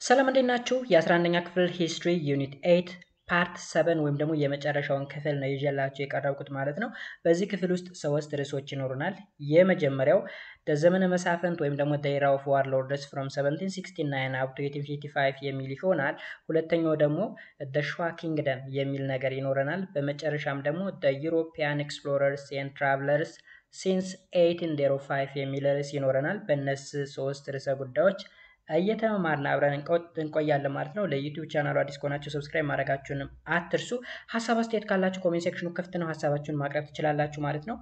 ሰላም እንዴት ናችሁ? የ11ኛ ክፍል ሂስትሪ ዩኒት 8 ፓርት 7 ወይም ደግሞ የመጨረሻውን ክፍል ነው ይዤላችሁ የቀረብኩት ማለት ነው። በዚህ ክፍል ውስጥ ሶስት ርዕሶች ይኖሩናል። የመጀመሪያው ዘመነ መሳፍንት ወይም ደግሞ the era of warlords from 1769 up to 1855 የሚል ይሆናል። ሁለተኛው ደግሞ the Shwa kingdom የሚል ነገር ይኖረናል። በመጨረሻም ደግሞ the European explorers and travelers since 1805 የሚል ርዕስ ይኖረናል። በእነዚህ ሶስት ርዕሰ ጉዳዮች እየተማማርን አብረን እንቆያለን ማለት ነው። ለዩቲዩብ ቻናሉ አዲስ ከሆናችሁ ሰብስክራይብ ማድረጋችሁንም አትርሱ። ሀሳብ አስተያየት ካላችሁ ኮሜንት ሴክሽኑ ክፍት ነው፣ ሀሳባችሁን ማቅረብ ትችላላችሁ ማለት ነው።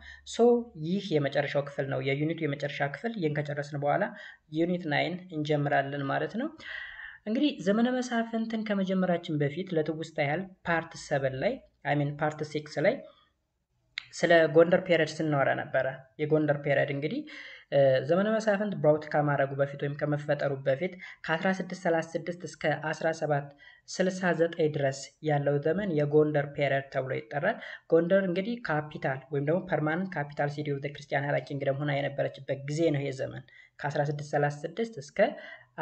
ይህ የመጨረሻው ክፍል ነው፣ የዩኒቱ የመጨረሻ ክፍል። ይህን ከጨረስን በኋላ ዩኒት 9 እንጀምራለን ማለት ነው። እንግዲህ ዘመነ መሳፍንትን ከመጀመራችን በፊት ለትውስታ ያህል ፓርት 7 ላይ ፓርት 6 ላይ ስለ ጎንደር ፔሪድ ስናወራ ነበረ። የጎንደር ፔሪድ እንግዲህ ዘመነ መሳፍንት ብራውት ከማድረጉ በፊት ወይም ከመፈጠሩ በፊት ከ1636 እስከ 1769 ድረስ ያለው ዘመን የጎንደር ፔሪድ ተብሎ ይጠራል። ጎንደር እንግዲህ ካፒታል ወይም ደግሞ ፐርማነንት ካፒታል ሲቲ ኦፍ ዘ ክርስቲያን ሀራ ኪንግደም ሆና የነበረችበት ጊዜ ነው። ይሄ ዘመን ከ1636 እስከ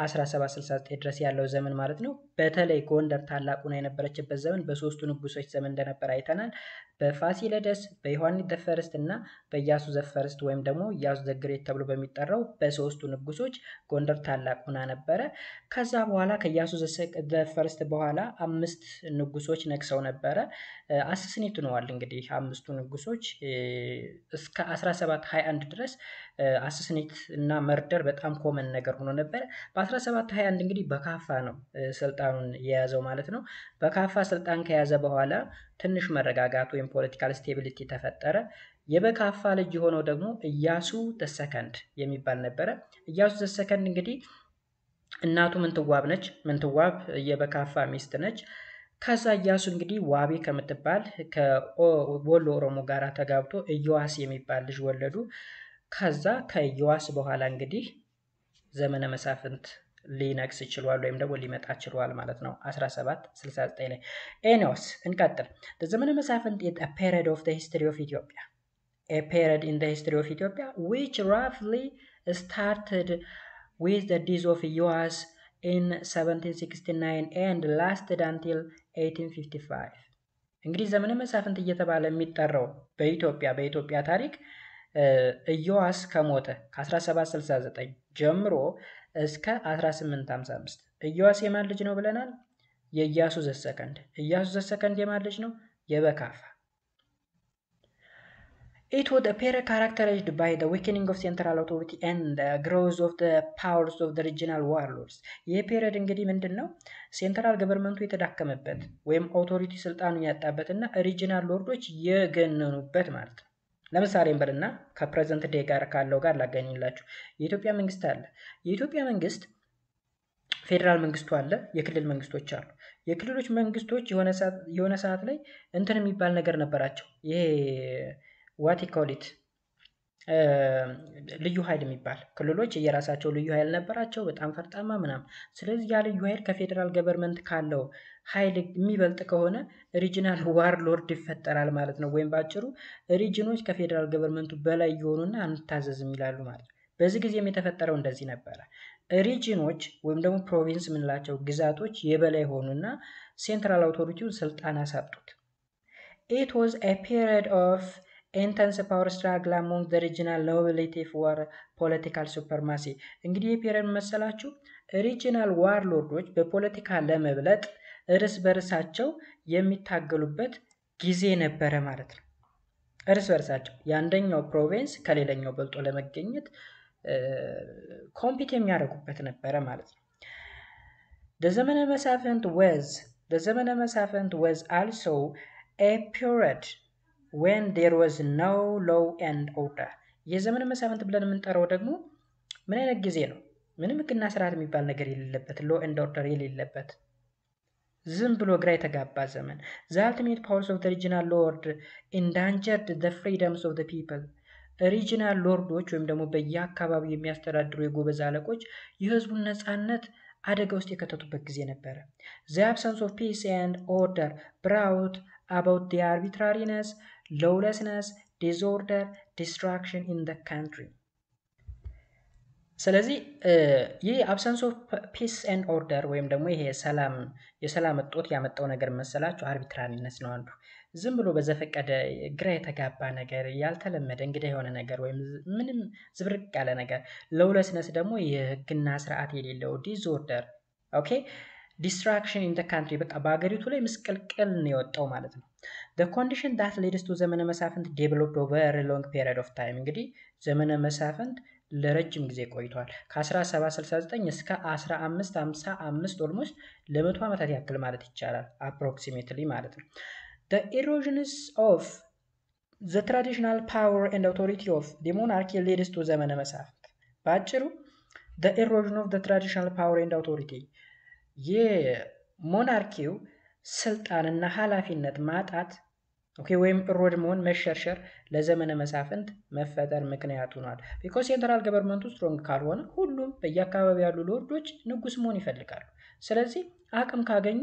1769 ድረስ ያለው ዘመን ማለት ነው። በተለይ ጎንደር ታላቅ ሆና የነበረችበት ዘመን በሶስቱ ንጉሶች ዘመን እንደነበር አይተናል። በፋሲለደስ፣ በዮሐንስ ዘፈርስት እና በኢያሱ ዘፈርስት ወይም ደግሞ ኢያሱ ዘግሬት ተብሎ በሚጠራው በሶስቱ ንጉሶች ጎንደር ታላቅ ሆና ነበረ። ከዛ በኋላ ከኢያሱ ዘፈርስት በኋላ 5 ንጉሶች ነግሰው ነበረ። አሰስኔት ሆነዋል። እንግዲህ 5ቱ ንጉሶች እስከ 1721 ድረስ አሰስኔት እና መርደር በጣም ኮመን ነገር ሆኖ ነበር። በ1721 እንግዲህ በካፋ ነው ስልጣኑን የያዘው ማለት ነው። በካፋ ስልጣን ከያዘ በኋላ ትንሽ መረጋጋት ወይም ፖለቲካል ስቴቢሊቲ ተፈጠረ። የበካፋ ልጅ የሆነው ደግሞ ኢያሱ ዘሰከንድ የሚባል ነበረ። ኢያሱ ዘሰከንድ እንግዲህ እናቱ ምንትዋብ ነች። ምንትዋብ የበካፋ ሚስት ነች። ከዛ ኢያሱ እንግዲህ ዋቢ ከምትባል ከወሎ ኦሮሞ ጋር ተጋብቶ ኢዮዋስ የሚባል ልጅ ወለዱ። ከዛ ከኢዮዋስ በኋላ እንግዲህ ዘመነ መሳፍንት ሊነግስ ችሏል ወይም ደግሞ ሊመጣ ችሏል ማለት ነው 1769 ላይ። ኤኒዌይስ እንቀጥል። ዘመነ መሳፍንት is a period of the history of Ethiopia. A period in the history of Ethiopia which roughly started with the death of Iyoas in 1769 and lasted until 1855. እንግዲህ ዘመነ መሳፍንት እየተባለ የሚጠራው በኢትዮጵያ ታሪክ ኢዮዋስ ከሞተ ከ1769 ጀምሮ እስከ 1855። ኢዮዋስ የማን ልጅ ነው ብለናል? የኢያሱ ዘሰከንድ። ኢያሱ ዘሰከንድ የማን ልጅ ነው? የበካፋ። It was a period characterized by the weakening of central authority and the growth of the powers of the regional warlords. ይህ ፔሪድ እንግዲህ ምንድን ነው? ሴንትራል ገቨርንመንቱ የተዳከመበት ወይም አውቶሪቲ ስልጣኑን ያጣበትና ሪጂናል ሎርዶች የገነኑበት ማለት ነው። ለምሳሌ እንበልና ከፕሬዘንት ዴይ ጋር ካለው ጋር ላገኝላችሁ። የኢትዮጵያ መንግስት አለ። የኢትዮጵያ መንግስት ፌዴራል መንግስቱ አለ፣ የክልል መንግስቶች አሉ። የክልሎች መንግስቶች የሆነ ሰዓት ላይ እንትን የሚባል ነገር ነበራቸው። ይሄ ዋት ይኮሊት ልዩ ኃይል የሚባል ክልሎች የራሳቸው ልዩ ኃይል ነበራቸው፣ በጣም ፈርጣማ ምናምን። ስለዚህ ያ ልዩ ኃይል ከፌዴራል ገቨርንመንት ካለው ኃይል የሚበልጥ ከሆነ ሪጂናል ዋርሎርድ ይፈጠራል ማለት ነው። ወይም ባጭሩ ሪጅኖች ከፌዴራል ገቨርንመንቱ በላይ የሆኑና አንታዘዝም ይላሉ ማለት ነው። በዚህ ጊዜም የተፈጠረው እንደዚህ ነበረ። ሪጅኖች ወይም ደግሞ ፕሮቪንስ የምንላቸው ግዛቶች የበላይ ሆኑና ሴንትራል አውቶሪቲውን ስልጣን አሳጡት። It was a period of intense power struggle among the regional nobility for political supremacy. እንግዲህ የፔሪድ መሰላችሁ ሪጂናል ዋርሎርዶች በፖለቲካ ለመብለጥ እርስ በርሳቸው የሚታገሉበት ጊዜ ነበረ ማለት ነው። እርስ በርሳቸው የአንደኛው ፕሮቪንስ ከሌላኛው በልጦ ለመገኘት ኮምፒት የሚያደርጉበት ነበረ ማለት ነው። The ዘመነ መሳፍንት was also a period when there was no law and order. የዘመነ መሳፍንት ብለን የምንጠራው ደግሞ ምን አይነት ጊዜ ነው? ምንም ህግና ስርዓት የሚባል ነገር የሌለበት፣ law and order የሌለበት፣ ዝም ብሎ ግራ የተጋባ ዘመን። The ultimate powers of the regional lord endangered the freedoms of the people. ሪጂናል ሎርዶች ወይም ደግሞ በየአካባቢው የሚያስተዳድሩ የጎበዝ አለቆች የህዝቡን ነፃነት አደጋ ውስጥ የከተቱበት ጊዜ ነበረ። The absence of peace and order brought about the arbitrariness, lawlessness, disorder, destruction in the country. ስለዚህ ይህ አብሰንስ ኦፍ ፒስ ኤንድ ኦርደር ወይም ደግሞ ይሄ የሰላም እጦት ያመጣው ነገር መሰላችሁ አርቢትራሪነስ ነው አንዱ። ዝም ብሎ በዘፈቀደ ግራ የተጋባ ነገር፣ ያልተለመደ እንግዳ የሆነ ነገር ወይም ምንም ዝብርቅ ያለ ነገር። ሎውለስነስ ደግሞ የህግና ስርዓት የሌለው ዲስኦርደር። ኦኬ ዲስትራክሽን ኢን ካንትሪ በቃ በሀገሪቱ ላይ ምስቅልቅል ነው የወጣው ማለት ነው። the condition that leads to ዘመነ መሳፍንት developed over a long period of time እንግዲህ ዘመነ መሳፍንት ለረጅም ጊዜ ቆይቷል። ከ1769 እስከ 1555 ኦልሞስት ለ100 ዓመታት ያክል ማለት ይቻላል አፕሮክሲሜትሊ ማለት ነው። the erosions of the traditional power and authority of the monarchy leads to ዘመነ መሳፍንት በአጭሩ the erosion of the traditional power and authority የሞናርኪው ስልጣንና ኃላፊነት ማጣት ወይም ሮድ መሆን መሸርሸር ለዘመነ መሳፍንት መፈጠር ምክንያት ሆኗል። ቢኮዝ ሴንትራል ገቨርንመንቱ ስትሮንግ ካልሆነ ሁሉም በየአካባቢው ያሉ ሎርዶች ንጉስ መሆን ይፈልጋሉ። ስለዚህ አቅም ካገኙ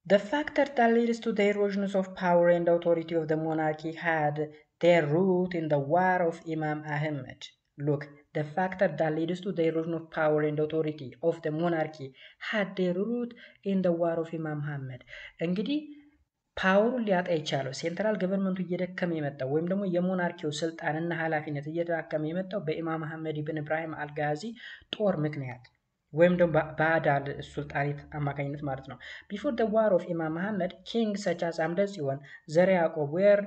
the factor that leads to the erosion of power and authority of the monarchy had their root in the war of Imam Ahmed. Look, the factor that leads to the erosion of power and authority of the monarchy had their root in the war of Imam Ahmed. እንግዲህ ፓወሩን ሊያጣ የቻለው ሴንትራል ገቨርንመንቱ እየደከመ የመጣው ወይም ደግሞ የሞናርኪው ስልጣንና ኃላፊነት እየተዳከመ የመጣው በኢማም አህመድ ኢብን ኢብራሂም አልጋዚ ጦር ምክንያት ወይም ደግሞ በአዳል ሱልጣኔት አማካኝነት ማለት ነው። ቢፎር the war of Imam Ahmed, kings such as አምደ ጽዮን፣ ዘርዓ ያዕቆብ were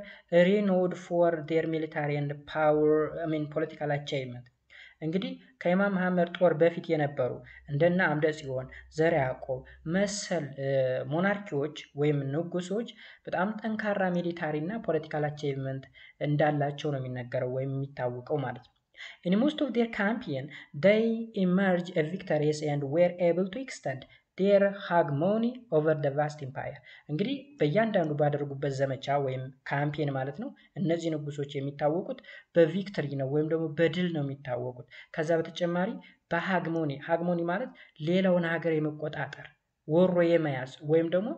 renowned for their military and political achievement። እንግዲህ ከኢማም መሐመድ ጦር በፊት የነበሩ እንደና አምደ ጽዮን፣ ዘርዓ ያዕቆብ መሰል ሞናርኪዎች ወይም ንጉሶች በጣም ጠንካራ ሚሊታሪ እና ፖለቲካል አቺቭመንት እንዳላቸው ነው የሚነገረው ወይም የሚታወቀው ማለት ነው። In most of their campaign, they emerged victorious and were able to extend their hegemony over the vast empire። እንግዲህ በእያንዳንዱ ባደረጉበት ዘመቻ ወይም ካምፔን ማለት ነው እነዚህ ንጉሶች የሚታወቁት በቪክተሪ ነው ወይም ደግሞ በድል ነው የሚታወቁት። ከዛ በተጨማሪ ሃግሞኒ ማለት ሌላውን ሀገር የመቆጣጠር ወሮ የመያዝ ወይም ደግሞ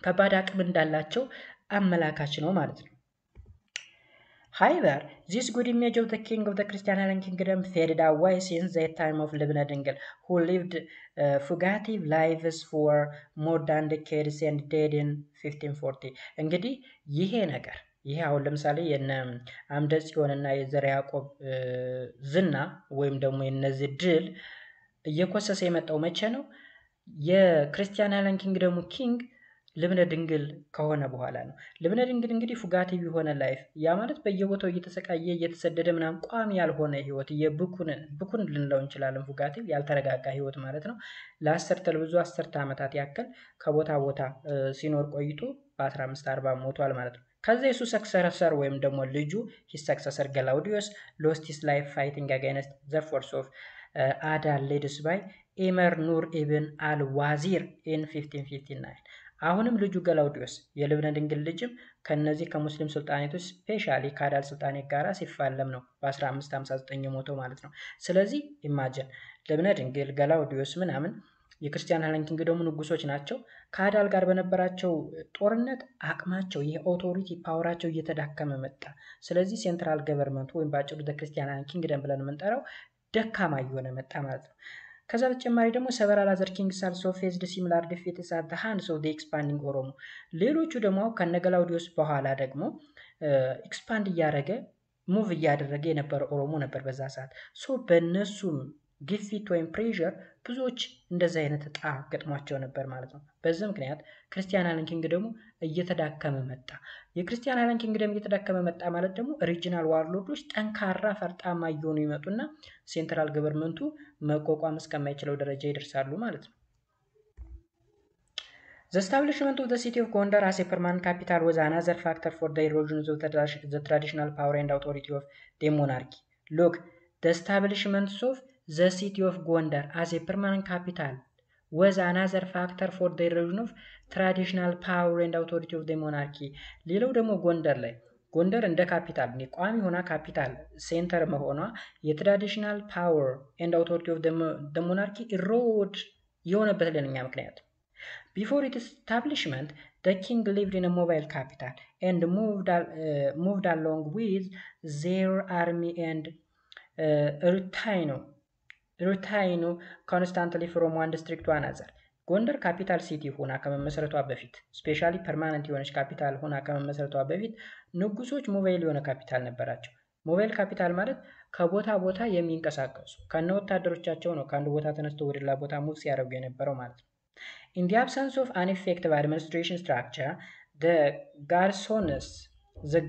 ከባድ አቅም እንዳላቸው አመላካች ነው ማለት ነው። However, this good image of the king of the Christian Island kingdom faded away since the time of ልብነ ድንግል, who lived fugitive lives for more than decades and died in 1540. እንግዲህ ይሄ አሁን ለምሳሌ የነ አምደ ጽዮንና የዘርዓ ያዕቆብ ዝና ወይም ደግሞ የነዚህ ድል እየኮሰሰ የመጣው መቼ ነው? የክርስቲያን አይላንድ ኪንግደሙ ኪንግ ልብነ ድንግል ከሆነ በኋላ ነው። ልብነ ድንግል እንግዲህ ፉጋቲቭ የሆነ ላይፍ ያ ማለት በየቦታው እየተሰቃየ እየተሰደደ ምናምን ቋሚ ያልሆነ ህይወት ብኩን ልንለው እንችላለን። ፉጋቲቭ ያልተረጋጋ ህይወት ማለት ነው። ለብዙ አስርተ ዓመታት ያክል ከቦታ ቦታ ሲኖር ቆይቶ በ1540 ሞቷል ማለት ነው። ከዛ የሱ ሰክሰሰር ወይም ደግሞ ልጁ ሂስ ሰክሰሰር ገላውዲዮስ ሎስት ሂስ ላይፍ ፋይቲንግ አጋይንስት ዘ ፎርስ ኦፍ አዳል ሌድስ ባይ ኢመር ኑር ኢብን አልዋዚር ኢን 1559። አሁንም ልጁ ገላውዲዮስ የልብነ ድንግል ልጅም ከነዚህ ከሙስሊም ሱልጣኔቶች ስፔሻሊ ከአዳል ሱልጣኔት ጋራ ሲፋለም ነው በ1559 ሞተው ማለት ነው። ስለዚህ ኢማጂን ልብነ ድንግል ገላውዲዮስ ምናምን የክርስቲያን አይላንድ ኪንግደሙ ንጉሶች ናቸው። ከአዳል ጋር በነበራቸው ጦርነት አቅማቸው የኦቶሪቲ ፓወራቸው እየተዳከመ መጣ። ስለዚህ ሴንትራል ገቨርንመንቱ ወይም ባጭሩ ክርስቲያን አይላንድ ኪንግደም ብለን የምንጠራው ደካማ እየሆነ መጣ ማለት ነው። ከዛ በተጨማሪ ደግሞ several other kings also faced similar defeats at the hands of the expanding ኦሮሞ። ሌሎቹ ደግሞ ከነገላውዲዮስ በኋላ ደግሞ ኤክስፓንድ እያደረገ ሙቭ እያደረገ የነበረ ኦሮሞ ነበር በዛ ሰዓት። ሶ በእነሱም ግፊት ወይም ፕሬሸር ብዙዎች እንደዚህ አይነት እጣ ገጥሟቸው ነበር ማለት ነው። በዚህ ምክንያት ክርስቲያን አይላንድ ኪንግደሙ እየተዳከመ መጣ። የክርስቲያን አይላንድ ኪንግደም እየተዳከመ መጣ ማለት ደግሞ ሪጂናል ዋርሎዶች ጠንካራ ፈርጣማ እየሆኑ ይመጡና ሴንትራል ገቨርንመንቱ መቋቋም እስከማይችለው ደረጃ ይደርሳሉ ማለት ነው። The establishment of the city of Gondar as a permanent capital was another factor for the erosion of the traditional power and authority of the monarchy. Look, the establishment of the city of Gondar as a permanent capital was another factor for the erosion of traditional power and authority of the monarchy. ሌላው ደግሞ ጎንደር እንደ ካፒታል ቋሚ ሆና ካፒታል ሴንተር መሆኗ የትራዲሽናል ፓወር ኤንድ አውቶሪቲ ኦፍ the monarchy ኢሮድ የሆነበት ሌላኛ ምክንያት Before its establishment, the king lived in a mobile capital and moved along with their army and retained constantly from one district to another. ጎንደር ካፒታል ሲቲ ሆና ከመመስረቷ በፊት ስፔሻሊ ፐርማነንት የሆነች ካፒታል ሆና ከመመስረቷ በፊት ንጉሶች ሞባይል የሆነ ካፒታል ነበራቸው። ሞባይል ካፒታል ማለት ከቦታ ቦታ የሚንቀሳቀሱ ከነ ወታደሮቻቸው ነው ከአንድ ቦታ ተነስተው ወደ ሌላ ቦታ ሙቭ ሲያደርጉ የነበረው ማለት ነው። In the absence of an effective administration structure, the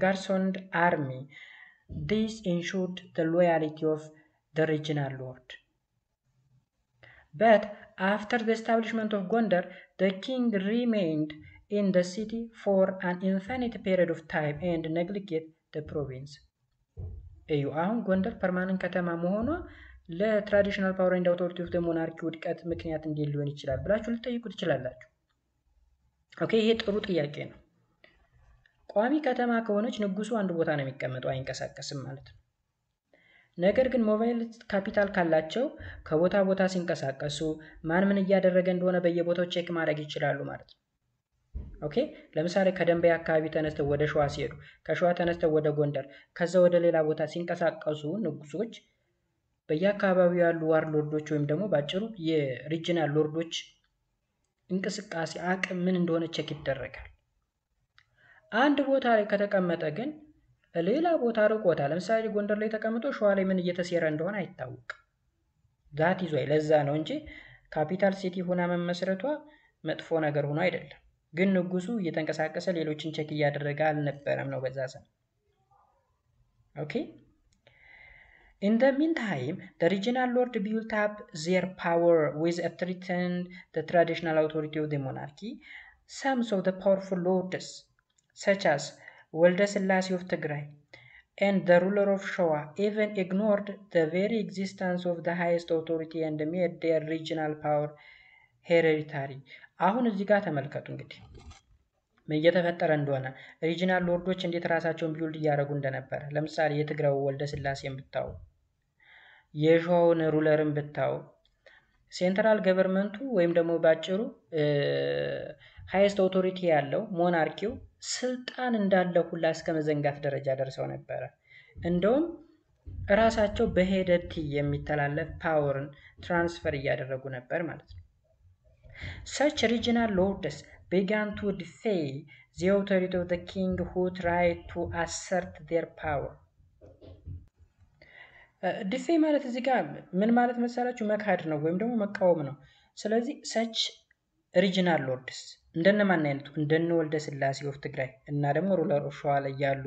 garrisoned army, this ensured the loyalty of the regional lord. But after the establishment of Gondar, the king remained in the city for an infinite period of time and neglected the province. አሁን ጎንደር ፐርማነንት ከተማ መሆኗ ለትራዲሽናል ፓወር ኤንድ አውቶሪቲ ኦፍ ዘ ሞናርኪ ውድቀት ምክንያት እንዴት ሊሆን ይችላል ብላችሁ ልትጠይቁ ትችላላችሁ። ኦኬ ይሄ ጥሩ ጥያቄ ነው። ቋሚ ከተማ ከሆነች ንጉሱ አንድ ቦታ ነው የሚቀመጠው አይንቀሳቀስም ማለት ነው። ነገር ግን ሞባይል ካፒታል ካላቸው ከቦታ ቦታ ሲንቀሳቀሱ ማን ምን እያደረገ እንደሆነ በየቦታው ቼክ ማድረግ ይችላሉ ማለት ነው። ኦኬ ለምሳሌ ከደንበያ አካባቢ ተነስተው ወደ ሸዋ ሲሄዱ ከሸዋ ተነስተው ወደ ጎንደር ከዛ ወደ ሌላ ቦታ ሲንቀሳቀሱ ንጉሶች በየአካባቢው ያሉ ዋርሎርዶች ወይም ደግሞ ባጭሩ የሪጂናል ሎርዶች እንቅስቃሴ አቅም ምን እንደሆነ ቼክ ይደረጋል። አንድ ቦታ ላይ ከተቀመጠ ግን ሌላ ቦታ ርቆታ ለምሳሌ ጎንደር ላይ ተቀምጦ ሸዋ ላይ ምን እየተሰራ እንደሆነ አይታወቅም። ዳት ይዟል ለዛ ነው እንጂ ካፒታል ሲቲ ሆና መመስረቷ መጥፎ ነገር ሆኖ አይደለም። ግን ንጉሱ እየተንቀሳቀሰ ሌሎችን ቼክ እያደረገ አልነበረም ነው በዛ ሰዓት። ኦኬ In the meantime, the regional lord built up their power with a threatened the traditional authority of the monarchy. Some of the powerful lords, such as Walda Selassie of Tigray and the ruler of Showa, even ignored the very existence of the highest authority and made their regional power hereditary. አሁን እዚህ ጋር ተመልከቱ እንግዲህ እየተፈጠረ እንደሆነ ሪጂናል ሎርዶች እንዴት ራሳቸውን ቢውልድ እያደረጉ እንደነበረ ለምሳሌ የትግራው ወልደ ስላሴን ብታው የሸዋውን ሩለርን ብታው ሴንትራል ገቨርንመንቱ ወይም ደግሞ ባጭሩ ሃይስት ኦቶሪቲ ያለው ሞናርኪው ስልጣን እንዳለው ሁላ እስከ መዘንጋት ደረጃ ደርሰው ነበር። እንደውም ራሳቸው በሄደት የሚተላለፍ ፓወርን ትራንስፈር እያደረጉ ነበር ማለት ነው። Such regional lords began to defy the authority of the king who tried to assert their power. ዲፌይ ማለት እዚህ ጋር ምን ማለት መሰላችሁ? መካድ ነው ወይም ደግሞ መቃወም ነው። ስለዚህ such regional lords እንደነማን አይነቱ እንደነ ወልደ ስላሴ ኦፍ ትግራይ እና ደግሞ ሩለር ኦፍ ሸዋ ላይ ያሉ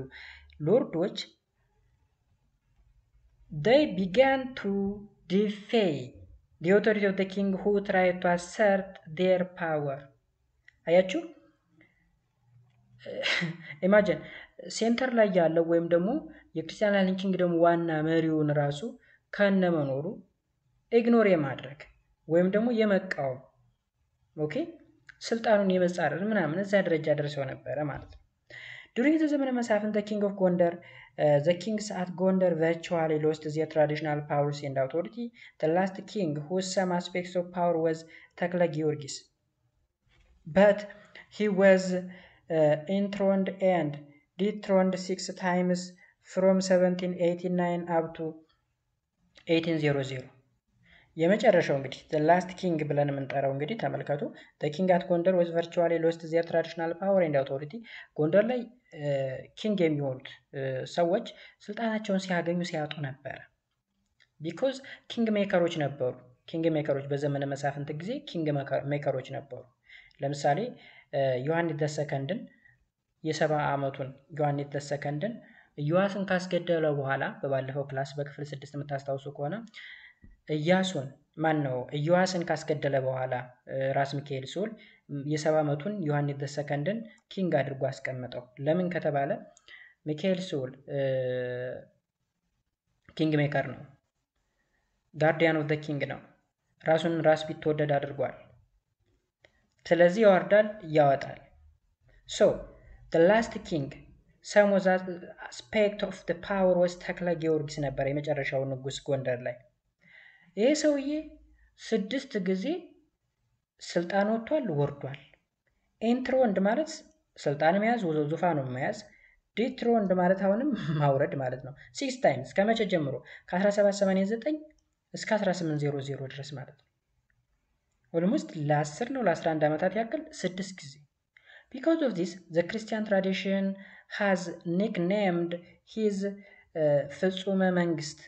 ሎርዶች they began to defy the authority of the king who tried to assert their power. አያችሁ ኢማጂን ሴንተር ላይ ያለው ወይም ደግሞ የክርስቲያን ኪንግደም ዋና መሪውን ራሱ ከነመኖሩ ኢግኖር የማድረግ ወይም ደግሞ የመቃወም ኦኬ ስልጣኑን የመጻረር ምናምን እዛ ደረጃ ደርሰው ነበር ማለት ነው። During the ዘመነ መሳፍንት the king of Gondar, the kings at Gondar virtually lost their traditional powers and authority. The last king whose some aspects of power was Takla Giorgis, but he was enthroned and dethroned 6 times from 1789 up to 1800. የመጨረሻው እንግዲህ the last king ብለን የምንጠራው እንግዲህ ተመልከቱ the king at Gondar was virtually lost their traditional power and authority. ጎንደር ላይ ኪንግ የሚሆኑት ሰዎች ስልጣናቸውን ሲያጡ ነበር። because ኪንግ ሜከሮች ነበሩ። ኪንግ ሜከሮች በዘመነ መሳፍንት ጊዜ ኪንግ ሜከሮች ነበሩ። ለምሳሌ ዮሐንስ ዘሰከንድን የ70 ዓመቱን ዮሐንስ ዘሰከንድን ኢዮአስን ካስገደለ በኋላ በባለፈው ክላስ በክፍል 6 የምታስታውሱ ከሆነ ኢዮአስን ካስገደለ በኋላ ራስ ሚካኤል ሶል የ70 ዓመቱን ዮሐንስ ዘሰከንድን ኪንግ አድርጎ አስቀመጠው። ለምን ከተባለ ሚካኤል ሶል ኪንግ ሜከር ነው፣ ጋርዲያን ኦፍ ዘ ኪንግ ነው፣ ራሱን ራስ ቢትወደድ አድርጓል። ስለዚህ ያወርዳል ያወጣል። so the last king some was aspect of the power was ተክለ ጊዮርጊስ ነበር የመጨረሻው ንጉስ ጎንደር ላይ። ይሄ ሰውዬ 6 ጊዜ ስልጣን ወጥቷል ወርዷል። ኤንትሮንድ ማለት ስልጣን መያዝ ዙፋኑን መያዝ። ዲትሮንድ ማለት አሁንም ማውረድ ማለት ነው። 6 ታይምስ ከመቼ ጀምሮ? ከ1789 እስከ 1800 ድረስ ማለት ነው። ኦልሞስት ለ10 ነው ለ11 ዓመታት ያክል 6 ጊዜ። Because of this, the Christian tradition has nicknamed his ፍጹመ መንግስት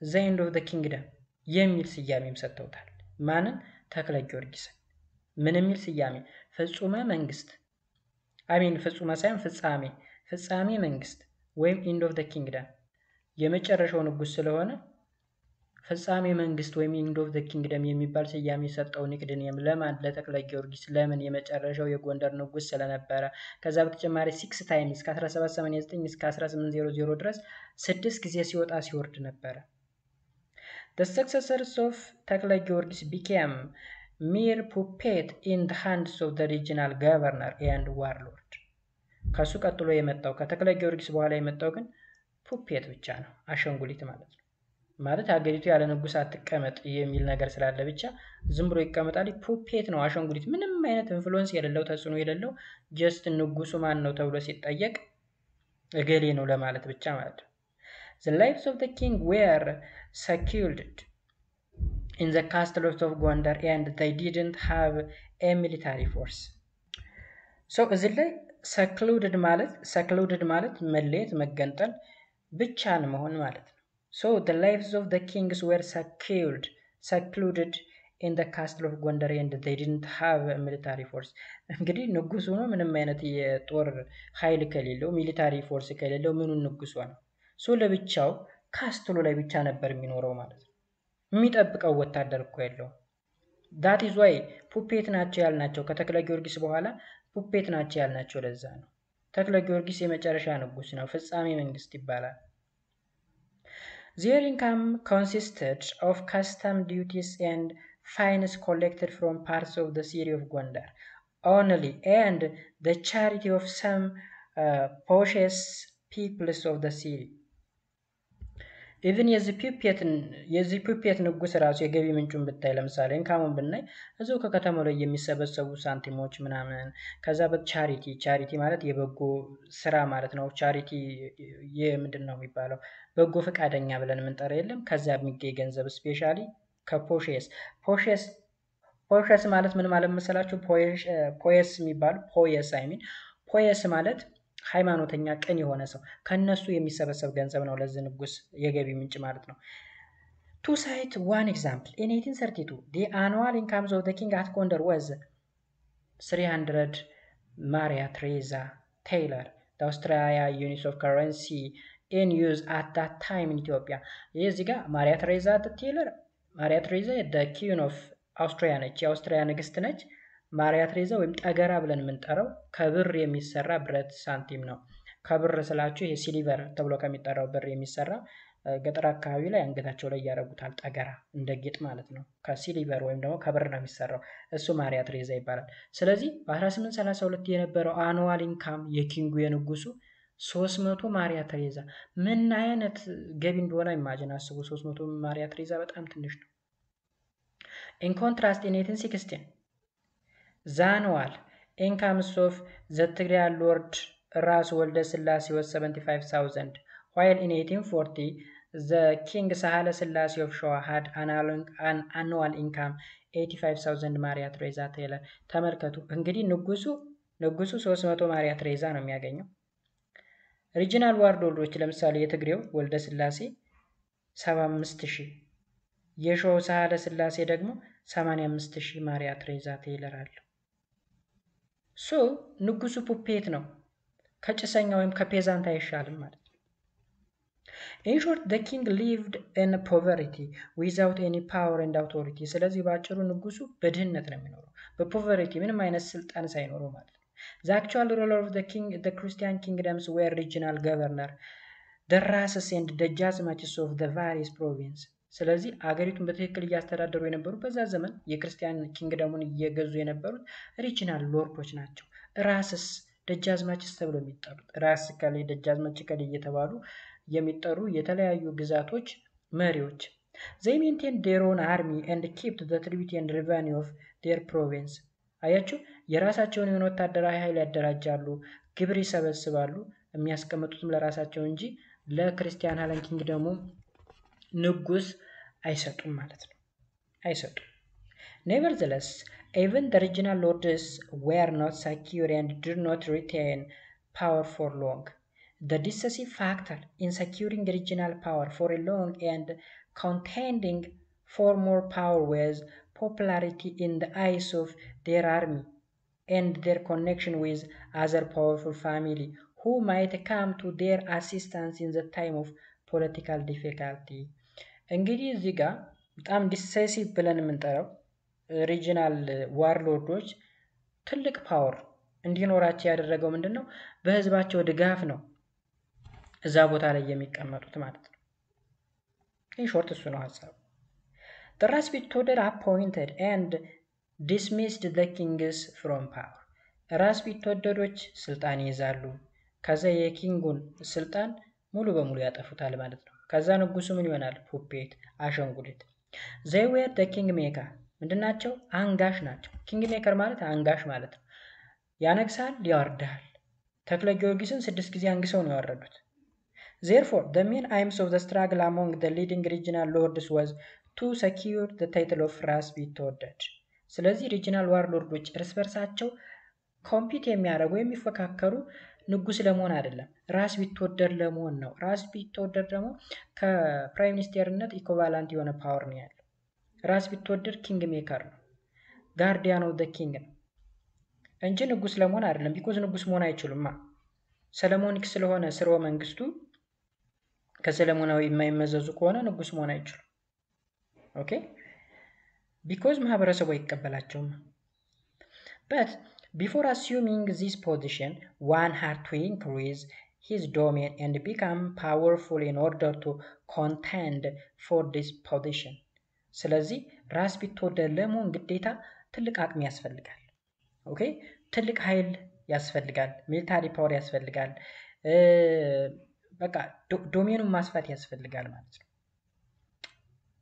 the end of the kingdom የሚል ስያሜም ሰጥተውታል። ማንን? ተክለ ጊዮርጊስን። ምን የሚል ስያሜ? ፍጹመ መንግስት ፍጹመ ሳይሆን ፍጻሜ መንግስት ወይም end of the kingdom የመጨረሻው ንጉስ ስለሆነ ፍጻሜ መንግስት ወይም end of the kingdom የሚባል ስያሜ ሰጠው ኒክኔም ለማን? ለተክለ ጊዮርጊስ። ለምን? የመጨረሻው የጎንደር ንጉስ ስለነበረ። ከዛ በተጨማሪ 6 ታይምስ ከ1789 እስከ 1800 ድረስ 6 ጊዜ ሲወጣ ሲወርድ ነበረ። The successors of ተክለ ጊዮርጊስ became mere puppet in the hands of the regional governor and warlord። ከሱ ቀጥሎ የመጣው ከተክለ ጊዮርጊስ በኋላ የመጣው ግን ፑፔት ብቻ ነው፣ አሻንጉሊት ማለት ነው። ማለት ሀገሪቱ ያለ ንጉስ አትቀመጥ የሚል ነገር ስላለ ብቻ ዝም ብሎ ይቀመጣል። ፑፔት ነው፣ አሻንጉሊት፣ ምንም አይነት ኢንፍሉዌንስ የሌለው ተጽዕኖ የሌለው ጀስት ንጉሱ ማን ነው ተብሎ ሲጠየቅ እገሌ ነው ለማለት ብቻ ማለት ነው። The lives of the king were secluded in the castles of Gondar and they didn't have a military force. So እዚህ ላይ secluded ማለት መለየት፣ መገንጠል፣ ብቻን መሆን ማለት ነው። So the lives of the kings were secluded in the castle of Gondar and they didn't have a military force. እንግዲህ ንጉስ ሆኖ ምንም አይነት የጦር ኃይል ከሌለው ሚሊታሪ ፎርስ ከሌለው ምኑን ንጉስ ሆነው? ሶ ለብቻው ካስትሉ ላይ ብቻ ነበር የሚኖረው ማለት ነው። የሚጠብቀው ወታደር እኮ የለው። that is why ፑፔት ናቸው ያልናቸው ከተክለ ጊዮርጊስ በኋላ ፑፔት ናቸው ያልናቸው ለዛ ነው። ተክለ ጊዮርጊስ የመጨረሻ ንጉስ ነው፣ ፍጻሜ መንግስት ይባላል። Their income consisted of custom duties and fines collected from parts of the city of Gondar only and the charity of some possess peoples of the city. ኢቭን የዚህ ፑፔት ንጉስ ራሱ የገቢ ምንጩን ብታይ ለምሳሌ ኢንካሙን ብናይ እዚሁ ከከተማው ላይ የሚሰበሰቡ ሳንቲሞች ምናምን፣ ከዛ ቻሪቲ ማለት የበጎ ስራ ማለት ነው። ቻሪቲ የምንድን ነው የሚባለው? በጎ ፈቃደኛ ብለን የምንጠራ የለም። ከዛ የሚገኝ ገንዘብ ስፔሻሊ ከፖሼስ ማለት ምን ማለት መሰላችሁ? ፖየስ ማለት ሃይማኖተኛ ቅን የሆነ ሰው ከነሱ የሚሰበሰብ ገንዘብ ነው ለዚህ ንጉስ የገቢ ምንጭ ማለት ነው። To cite one example, in 1832 the annual income of the king at Gondar was 300 Maria Theresa Taylor, the Australia units of currency in use at that time in Ethiopia. እዚህ ጋር ማሪያ ትሬዛ the queen of Austria ነች፣ የአውስትሪያ ንግስት ነች። ማሪያ ትሬዛ ወይም ጠገራ ብለን የምንጠራው ከብር የሚሰራ ብረት ሳንቲም ነው። ከብር ስላችሁ ይሄ ሲሊቨር ተብሎ ከሚጠራው ብር የሚሰራ ገጠር አካባቢ ላይ አንገታቸው ላይ ያደርጉታል፣ ጠገራ እንደ ጌጥ ማለት ነው። ከሲሊቨር ወይም ደግሞ ከብር ነው የሚሰራው። እሱ ማሪያ ትሬዛ ይባላል። ስለዚህ በ1832 የነበረው አኑዋል ኢንካም የኪንጉ የንጉሱ 300 ማሪያ ትሬዛ። ምን አይነት ገቢ እንደሆነ ኢማጂን አስቡ። 300 ማሪያ ትሬዛ በጣም ትንሽ ነው። In contrast, in 1816 the annual incomes of the Tigray Lord ራስ ወልደ ስላሴ was 75,000, while in 1840 the King ሳህለ ስላሴ of Showa had an annual income 85,000 ማሪያ ትሬዛ ቴለር። ተመልከቱ እንግዲህ ንጉሱ 300 ማሪያ ትሬዛ ነው የሚያገኘው። ሪጂናል ዋርዶልዶች ለምሳሌ የትግሬው ወልደ ስላሴ 75,000፣ የሾው ሳህለ ስላሴ ደግሞ 85,000 ማሪያ ትሬዛ ቴለር አለው። ሶ ንጉሱ ፑፔት ነው፣ ከጭሰኛ ወይም ከፔዛንት አይሻልም ማለት ነው። In short, the king lived in poverty without any power and authority. ስለዚህ ባጭሩ ንጉሱ በድህነት ነው የሚኖረው፣ በፖቨርቲ ምንም አይነት ስልጣን ሳይኖረው ማለት ነው። The actual ruler of the Christian kingdoms were regional governor, the rases and ደጃዝማችስ of the various province. ስለዚህ አገሪቱን በትክክል እያስተዳደሩ የነበሩ በዛ ዘመን የክርስቲያን ኪንግደሙን እየገዙ የነበሩት ሪጂናል ሎርዶች ናቸው። ራስስ ደጃዝማችስ ተብሎ የሚጠሩት ራስ ከላይ ደጃዝማች ከላይ እየተባሉ የሚጠሩ የተለያዩ ግዛቶች መሪዎች። They maintained their own army and kept the tribute and revenue of their province. አያችሁ፣ የራሳቸውን የሆነ ወታደራዊ ኃይል ያደራጃሉ፣ ግብር ይሰበስባሉ፣ የሚያስቀምጡትም ለራሳቸው እንጂ ለክርስቲያን ሃለን ኪንግ ደግሞ ንጉስ አይሰጡም ማለት ነው። አይሰጡም። Nevertheless, even the regional lords were not secure and did not retain power for long. The decisive factor in securing regional power for a long and contending for more power was popularity in the eyes of their army and their connection with other powerful family who might come to their assistance in the time of political difficulty. እንግዲህ እዚህ ጋር በጣም ዲሴሲቭ ብለን የምንጠራው ሪጂናል ዋርሎርዶች ትልቅ ፓወር እንዲኖራቸው ያደረገው ምንድን ነው? በህዝባቸው ድጋፍ ነው እዛ ቦታ ላይ የሚቀመጡት ማለት ነው። ይህ ሾርት እሱ ነው ሀሳቡ። The Rasbitoder appointed and dismissed the kings from power. ራስቢቶደሮች ስልጣን ይይዛሉ። ከዛ የኪንጉን ስልጣን ሙሉ በሙሉ ያጠፉታል ማለት ነው። ከዛ ንጉሱ ምን ይሆናል? ፑፔት አሸንጉሊት። They were the king maker. ምንድናቸው? አንጋሽ ናቸው። ኪንግ ሜከር ማለት አንጋሽ ማለት ነው። ያነግሳል፣ ያወርዳል። ተክለ ጊዮርጊስን 6 ጊዜ አንግሰው ነው ያወረዱት። Therefore, the main aims of the struggle among the leading regional lords was to secure the title of ራስቢትወደድ። ስለዚህ ሪጂናል ዋርሎርዶች እርስ በርሳቸው ኮምፒት የሚያደርጉ የሚፈካከሩ ንጉስ ለመሆን አይደለም፣ ራስቢትወደድ ለመሆን ነው። ራስቢትወደድ ደግሞ ከፕራይም ሚኒስቴርነት ኢኩቫላንት የሆነ ፓወር ነው ያለው። ራስቢትወደድ ኪንግ ሜከር ነው፣ ጋርዲያን ኦፍ ዘ ኪንግ ነው እንጂ ንጉስ ለመሆን አይደለም። ቢኮዝ ንጉስ መሆን አይችሉማ። ሰለሞኒክ ስለሆነ ስርወ መንግስቱ ከሰለሞናዊ የማይመዘዙ ከሆነ ንጉስ መሆን አይችሉም። ኦኬ፣ ቢኮዝ ማህበረሰቡ አይቀበላቸውም። But before assuming this position, one had to increase his domain and become powerful in order to contend for this position. ስለዚህ ራስቢትወደድ ለመሆን ግዴታ ትልቅ አቅም ያስፈልጋል። ኦኬ፣ ትልቅ ኃይል ያስፈልጋል፣ ሚሊታሪ ፓወር ያስፈልጋል፣ በቃ ዶሜኑን ማስፋት ያስፈልጋል ማለት ነው።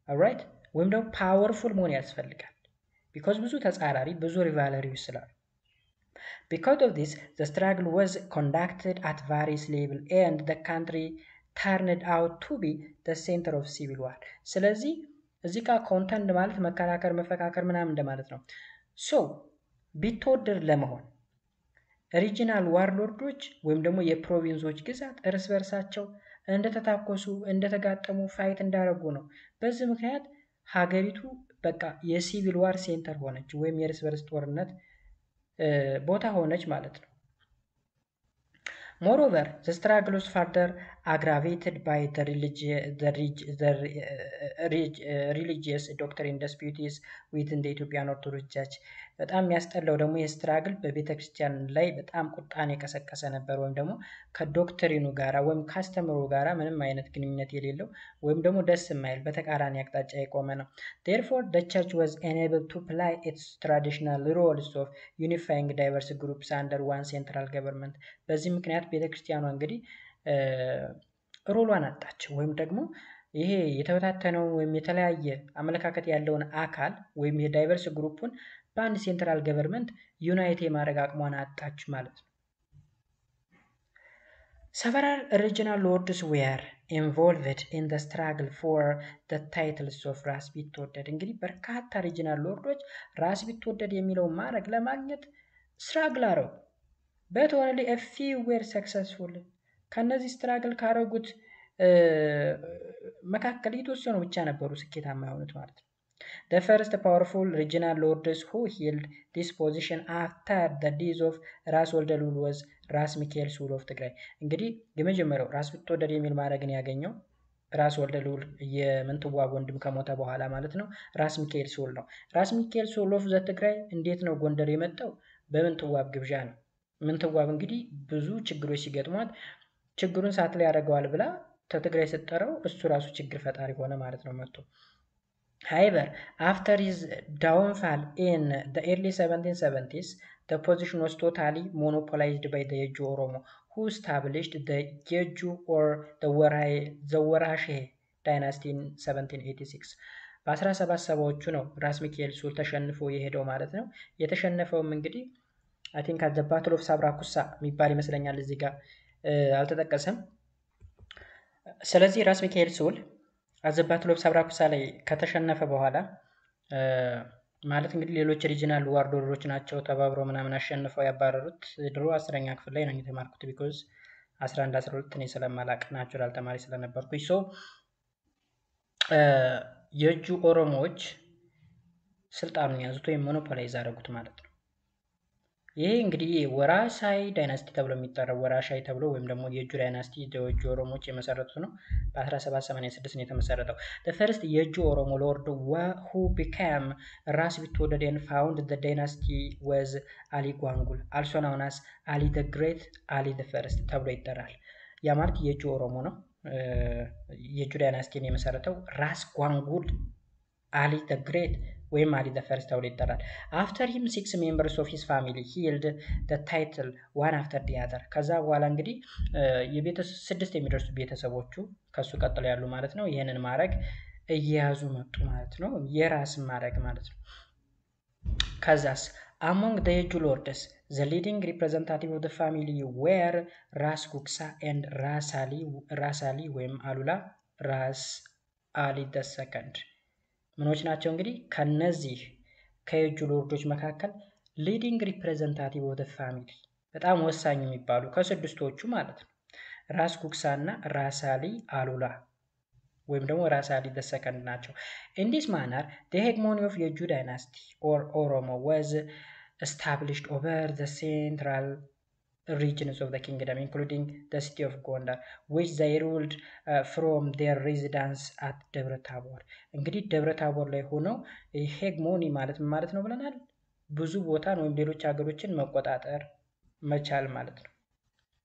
ኦልራይት፣ ወይም ደግሞ ፓወርፉል መሆን ያስፈልጋል። ቢኮዝ ብዙ ተጻራሪ ብዙ ሪቫለሪዎች ስላሉ። Because of this, the struggle was conducted at various levels and the country turned out to be the center of civil war. ስለዚህ እዚህ ጋር ኮንተንድ ማለት መከራከር፣ መፈካከር ምናምን እንደማለት ነው። ሶ ቢትወደድ ለመሆን ሪጂናል ዋርሎርዶች ወይም ደግሞ የፕሮቪንሶች ግዛት እርስ በርሳቸው እንደተታኮሱ እንደተጋጠሙ ፋይት እንዳደረጉ ነው። በዚህ ምክንያት ሀገሪቱ በቃ የሲቪል ዋር ሴንተር ሆነች ወይም የእርስ በርስ ጦርነት ቦታ ሆነች ማለት ነው። Moreover, the struggle was further aggravated by the religious doctrine disputes within the Ethiopian Orthodox Church. በጣም የሚያስጠላው ደግሞ የስትራግል በቤተ ክርስቲያን ላይ በጣም ቁጣን የቀሰቀሰ ነበር፣ ወይም ደግሞ ከዶክትሪኑ ጋራ ወይም ካስተምሩ ጋራ ምንም አይነት ግንኙነት የሌለው ወይም ደግሞ ደስ የማይል በተቃራኒ አቅጣጫ የቆመ ነው። Therefore, the church was unable to play its traditional roles of unifying diverse groups under one central government. በዚህ ምክንያት ቤተ ክርስቲያኗ እንግዲህ ሮሏን አጣች፣ ወይም ደግሞ ይሄ የተበታተነው ወይም የተለያየ አመለካከት ያለውን አካል ወይም የዳይቨርስ ግሩፑን በአንድ ሴንትራል ገቨርንመንት ዩናይት የማድረግ አቅሟን አጣች ማለት ነው። Several regional lords were involved in the struggle for the titles of ራስቢትወደድ። እንግዲህ በርካታ ሪጂናል ሎርዶች ራስቢትወደድ የሚለውን ማድረግ ለማግኘት ስትራግል አረጉ። but only a few were successful. ከነዚህ ስትራግል ካረጉት መካከል የተወሰኑ ብቻ ነበሩ ስኬታማ የሆኑት ማለት ነው። The first powerful regional lords who held this position after the death of ራስ ወልደ ልዑል was ራስ ሚካኤል ሱል ኦፍ ትግራይ። እንግዲህ የመጀመሪያው ራስቢትወደድ የሚል ማድረግን ያገኘው ራስ ወልደ ልዑል የምንትዋብ ወንድም ከሞተ በኋላ ማለት ነው። ራስ ሚካኤል ሱል ነው። ራስ ሚካኤል ሱል ኦፍ ዘትግራይ እንዴት ነው ጎንደር የመጣው? በምንትዋብ ግብዣ ነው። ምንትዋብ እንግዲህ ብዙ ችግሮች ሲገጥሟት ችግሩን ሳት ላይ ያደርገዋል ብላ ተትግራይ ስትጠራው እሱ ራሱ ችግር ፈጣሪ ሆነ ማለት ነው መጥቶ። However, after his downfall in the early 1770s, the position was totally monopolized by the Yeju Oromo, who established the Yeju or the Warashe dynasty in 1786. በ1770ዎቹ ነው ራስ ሚካኤል ሱል ተሸንፎ የሄደው ማለት ነው። የተሸነፈውም እንግዲህ አይ ቲንክ አት ዘ ባትል ኦፍ ሳብራኩሳ የሚባል ይመስለኛል፣ እዚህ ጋር አልተጠቀሰም። ስለዚህ ራስ ሚካኤል ሱል አት ዘ ባትል ኦፍ ሳብራኩሳ ላይ ከተሸነፈ በኋላ ማለት እንግዲህ ሌሎች ሪጂናል ዋርዶሮች ናቸው ተባብረው ምናምን አሸንፈው ያባረሩት። ድሮ 10ኛ ክፍል ላይ ነው የተማርኩት ቢኮዝ 11 12 እኔ ስለማላቅ ናቹራል ተማሪ ስለነበርኩኝ። ሶ የእጁ ኦሮሞዎች ስልጣኑን ያዙት ወይም ሞኖፖላይዝ አደረጉት ማለት ነው። ይሄ እንግዲህ ወራሻይ ዳይናስቲ ተብሎ የሚጠራው ወራሻይ ተብሎ ወይም ደግሞ የእጁ ዳይናስቲ የእጁ ኦሮሞዎች የመሰረቱት ነው። በ1786 ነው የተመሰረተው። the first የእጁ ኦሮሞ ሎርድ who became ራስ ቢትወደድ and found the dynasty was አሊ ጓንጉል also known as አሊ the great አሊ the first ተብሎ ይጠራል። ያ ማለት የእጁ ኦሮሞ ነው። የእጁ ዳይናስቲን የመሰረተው ራስ ጓንጉል አሊ the great ወይም አሊ the first ተብሎ ይጠራል። after him 6 members of his family held the title one after the other። ከዛ በኋላ እንግዲህ ስድስት የሚደርሱ ቤተሰቦቹ ከሱ ቀጥለው ያሉ ማለት ነው ይሄንን ማድረግ እየያዙ መጡ ማለት ነው። የራስን ማድረግ ማለት ነው። ከዛስ among the የእጁ lords the leading representative of the family were ራስ ጉግሳ and ራስ አሊ ወይም አሉላ ራስ አሊ the second ምኖች ናቸው እንግዲህ ከነዚህ ከየእጁ ሎርዶች መካከል ሊዲንግ ሪፕሬዘንታቲቭ ኦፍ ዘ ፋሚሊ በጣም ወሳኝ የሚባሉ ከስድስቶቹ ማለት ነው ራስ ጉግሳ እና ራስ አሊ አሉላ ወይም ደግሞ ራስ አሊ the second ናቸው። in this manner the hegemony of የእጁ ዳይናስቲ or ኦሮሞ was established over the central regions of the kingdom including the city of Gondar which they ruled from their residence at ደብረ ታቦር። እንግዲህ ደብረ ታቦር ላይ ሆነው ሄግሞኒ ማለት ነው ብለናል። ብዙ ቦታን ወይም ሌሎች ሀገሮችን መቆጣጠር መቻል ማለት ነው።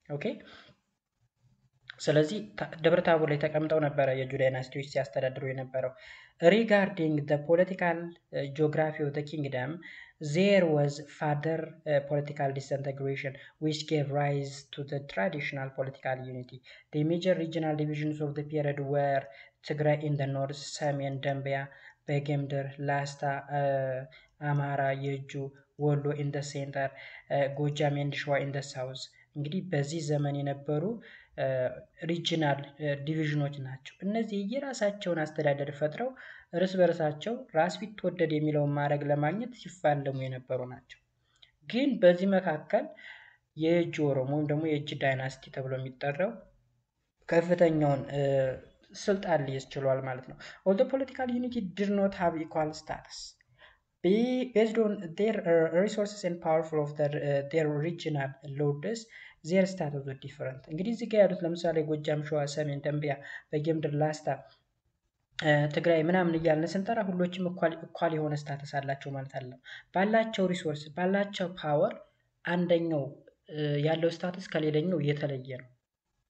ኦኬ ስለዚህ ደብረ ታቦር ላይ ተቀምጠው ነበረ የእጁ ዳይናስቲዎች ሲያስተዳድሩ የነበረው። regarding the political geography of the kingdom there was further political disintegration which gave rise to the traditional political unity. The major regional divisions of the period were Tigray in the north, ሰሜን ደንቢያ፣ በጌምድር፣ ላስታ፣ አማራ፣ የእጁ፣ ወሎ in the center፣ ጎጃም and ሸዋ in the south። እንግዲህ በዚህ ዘመን የነበሩ ሪጂናል ዲቪዥኖች ናቸው። እነዚህ የራሳቸውን አስተዳደር ፈጥረው እርስ በርሳቸው ራስ ቢትወደድ የሚለውን ማድረግ ለማግኘት ሲፋለሙ የነበሩ ናቸው። ግን በዚህ መካከል የእጁ ኦሮሞ ወይም ደግሞ የእጅ ዳይናስቲ ተብሎ የሚጠራው ከፍተኛውን ስልጣን ሊይዝ ችሏል ማለት ነው። although political unity did not have equal status based on their resources and powerful of their regional lords their status was different። እንግዲህ እዚህ ጋር ያሉት ለምሳሌ ጎጃም፣ ሸዋ፣ ሰሜን ደንቢያ፣ በጌምድር፣ ላስታ፣ ትግራይ ምናምን እያልን ስንጠራ ሁሎችም እኳል የሆነ ስታተስ አላቸው ማለት አይደለም። ባላቸው ሪሶርስ ባላቸው ፓወር አንደኛው ያለው ስታተስ ከሌላኛው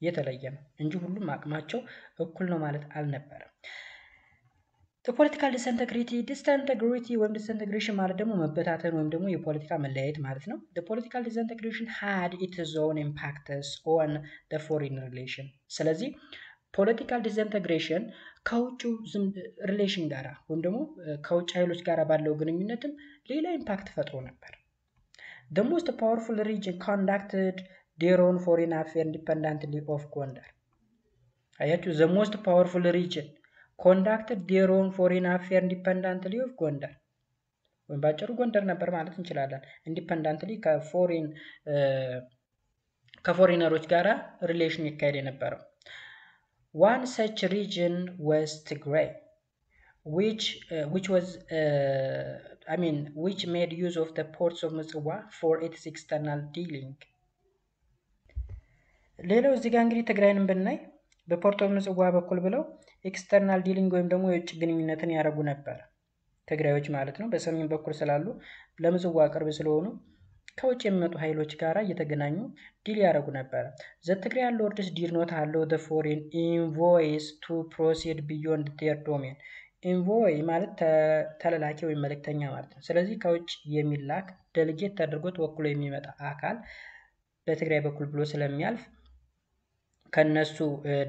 የተለየ ነው እንጂ ሁሉም አቅማቸው እኩል ነው ማለት አልነበረም። the political disintegrity ወይም disintegration ማለት ደግሞ መበታተን ወይም ደግሞ የፖለቲካ መለያየት ማለት ነው። the political disintegration had its own impacts on the foreign relation። ስለዚህ ፖለቲካል ዲስኢንተግሬሽን ከውጭ ሪሌሽን ጋራ ወይም ደግሞ ከውጭ ኃይሎች ጋራ ባለው ግንኙነትም ሌላ ኢምፓክት ፈጥሮ ነበር። the most powerful region conducted their own foreign affairs independently of Gondar። አያችሁ the most powerful region conducted their own foreign affairs independently of Gondar ወይም ባጭሩ ጎንደር ነበር ማለት እንችላለን። ኢንዲፔንደንትሊ ከፎሪነሮች ጋራ ሪሌሽን ይካሄድ የነበረው። one such region was Tigray which made use of the ports of ምጽዋ for its external dealing። ሌላው እዚህ ጋር እንግዲህ ትግራይንም ብናይ በፖርት ኦፍ ምጽዋ በኩል ብለው ኤክስተርናል ዲሊንግ ወይም ደግሞ የውጭ ግንኙነትን ያደርጉ ነበር ትግራዮች ማለት ነው። በሰሜን በኩል ስላሉ ለምጽዋ ቅርብ ስለሆኑ ከውጭ የሚመጡ ኃይሎች ጋራ እየተገናኙ ዲል ያደርጉ ነበር። the Tigrayan lords did not allow the foreign envoys to proceed beyond their domain። ኢንቮይ ማለት ተላላኪ ወይም መልእክተኛ ማለት ነው። ስለዚህ ከውጭ የሚላክ ዴሊጌት ተደርጎ ተወክሎ የሚመጣ አካል በትግራይ በኩል ብሎ ስለሚያልፍ ከነሱ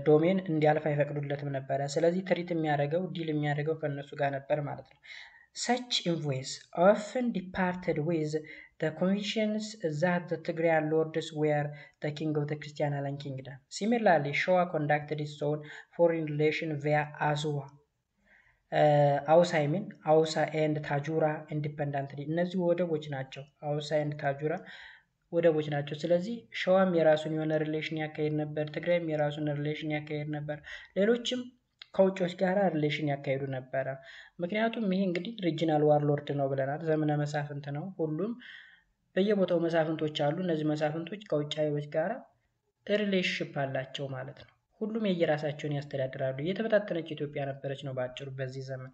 ዶሜን እንዲያልፍ አይፈቅዱለትም ነበረ። ስለዚህ ትሪት የሚያደርገው ዲል የሚያደርገው ከነሱ ጋር ነበር ማለት ነው። such envoys often departed with the convictions that the Tigrayan lords were the king of the Christian Allied kingdom. Similarly, Showa conducted its own foreign relation via Azua. አውሳ ሚን አውሳ ኤንድ ታጁራ ኢንዲፔንደንትሊ እነዚህ ወደቦች ናቸው። አውሳ ኤንድ ታጁራ ወደቦች ናቸው። ስለዚህ ሸዋም የራሱን የሆነ ሪሌሽን ያካሄድ ነበር፣ ትግራይም የራሱን ሪሌሽን ያካሄድ ነበር፣ ሌሎችም ከውጮች ጋር ሪሌሽን ያካሄዱ ነበረ። ምክንያቱም ይሄ እንግዲህ ሪጂናል ዋርሎርድ ነው ብለናል። ዘመነ መሳፍንት ነው። ሁሉም በየቦታው መሳፍንቶች አሉ። እነዚህ መሳፍንቶች ከውጭ ኃይሎች ጋር ሪሌሽንሺፕ አላቸው ማለት ነው። ሁሉም የየራሳቸውን ያስተዳድራሉ። የተበታተነች ኢትዮጵያ ነበረች ነው ባጭሩ በዚህ ዘመን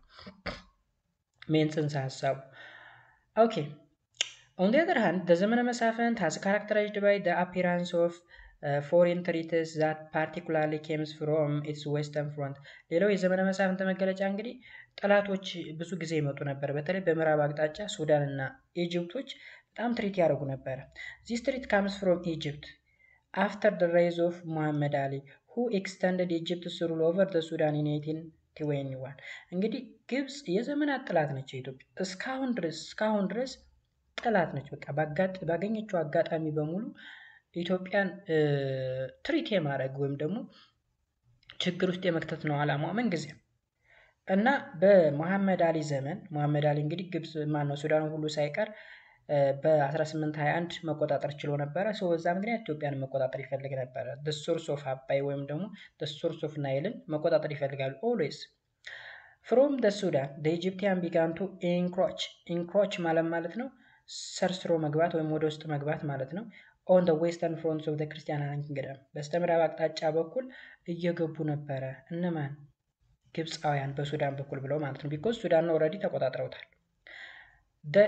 ሜን ጽንሰ ሀሳቡ። ኦኬ on the other hand, the ዘመነ መሳፍንት has characterized by the appearance of foreign treaties that particularly comes from its western front. ሌላው የዘመነ መሳፍንት መገለጫ እንግዲህ ጠላቶች ብዙ ጊዜ ይመጡ ነበር። በተለይ በምዕራብ አቅጣጫ ሱዳን እና ኢጅፕቶች በጣም ትሪት ያደርጉ ነበር። this treat comes from Egypt after the rise of Muhammad Ali, who extended Egypt's rule over the Sudan in 1821. እንግዲህ ግብጽ የዘመናት ጠላት ነች ኢትዮጵያ እስካሁን ድረስ ጠላት ነች። በቃ ባገኘችው አጋጣሚ በሙሉ ኢትዮጵያን ትሪት የማድረግ ወይም ደግሞ ችግር ውስጥ የመክተት ነው ዓላማዋ ምንጊዜም። እና በመሐመድ አሊ ዘመን መሐመድ አሊ እንግዲህ ግብጽ ማነው ሱዳን ሁሉ ሳይቀር በ1821 መቆጣጠር ችሎ ነበረ። ሰው በዛ ምክንያት ኢትዮጵያን መቆጣጠር ይፈልግ ነበረ። the source of አባይ ወይም ደግሞ the source of ናይልን መቆጣጠር ይፈልጋሉ always. from the Sudan the Egyptian began to encroach ማለት ነው ሰርስሮ መግባት ወይም ወደ ውስጥ መግባት ማለት ነው። on the western fronts of the Christian kingdom በስተምዕራብ አቅጣጫ በኩል እየገቡ ነበረ። እነማን? ግብፃውያን በሱዳን በኩል ብለው ማለት ነው። because ሱዳን ኦልሬዲ ተቆጣጥረውታል። the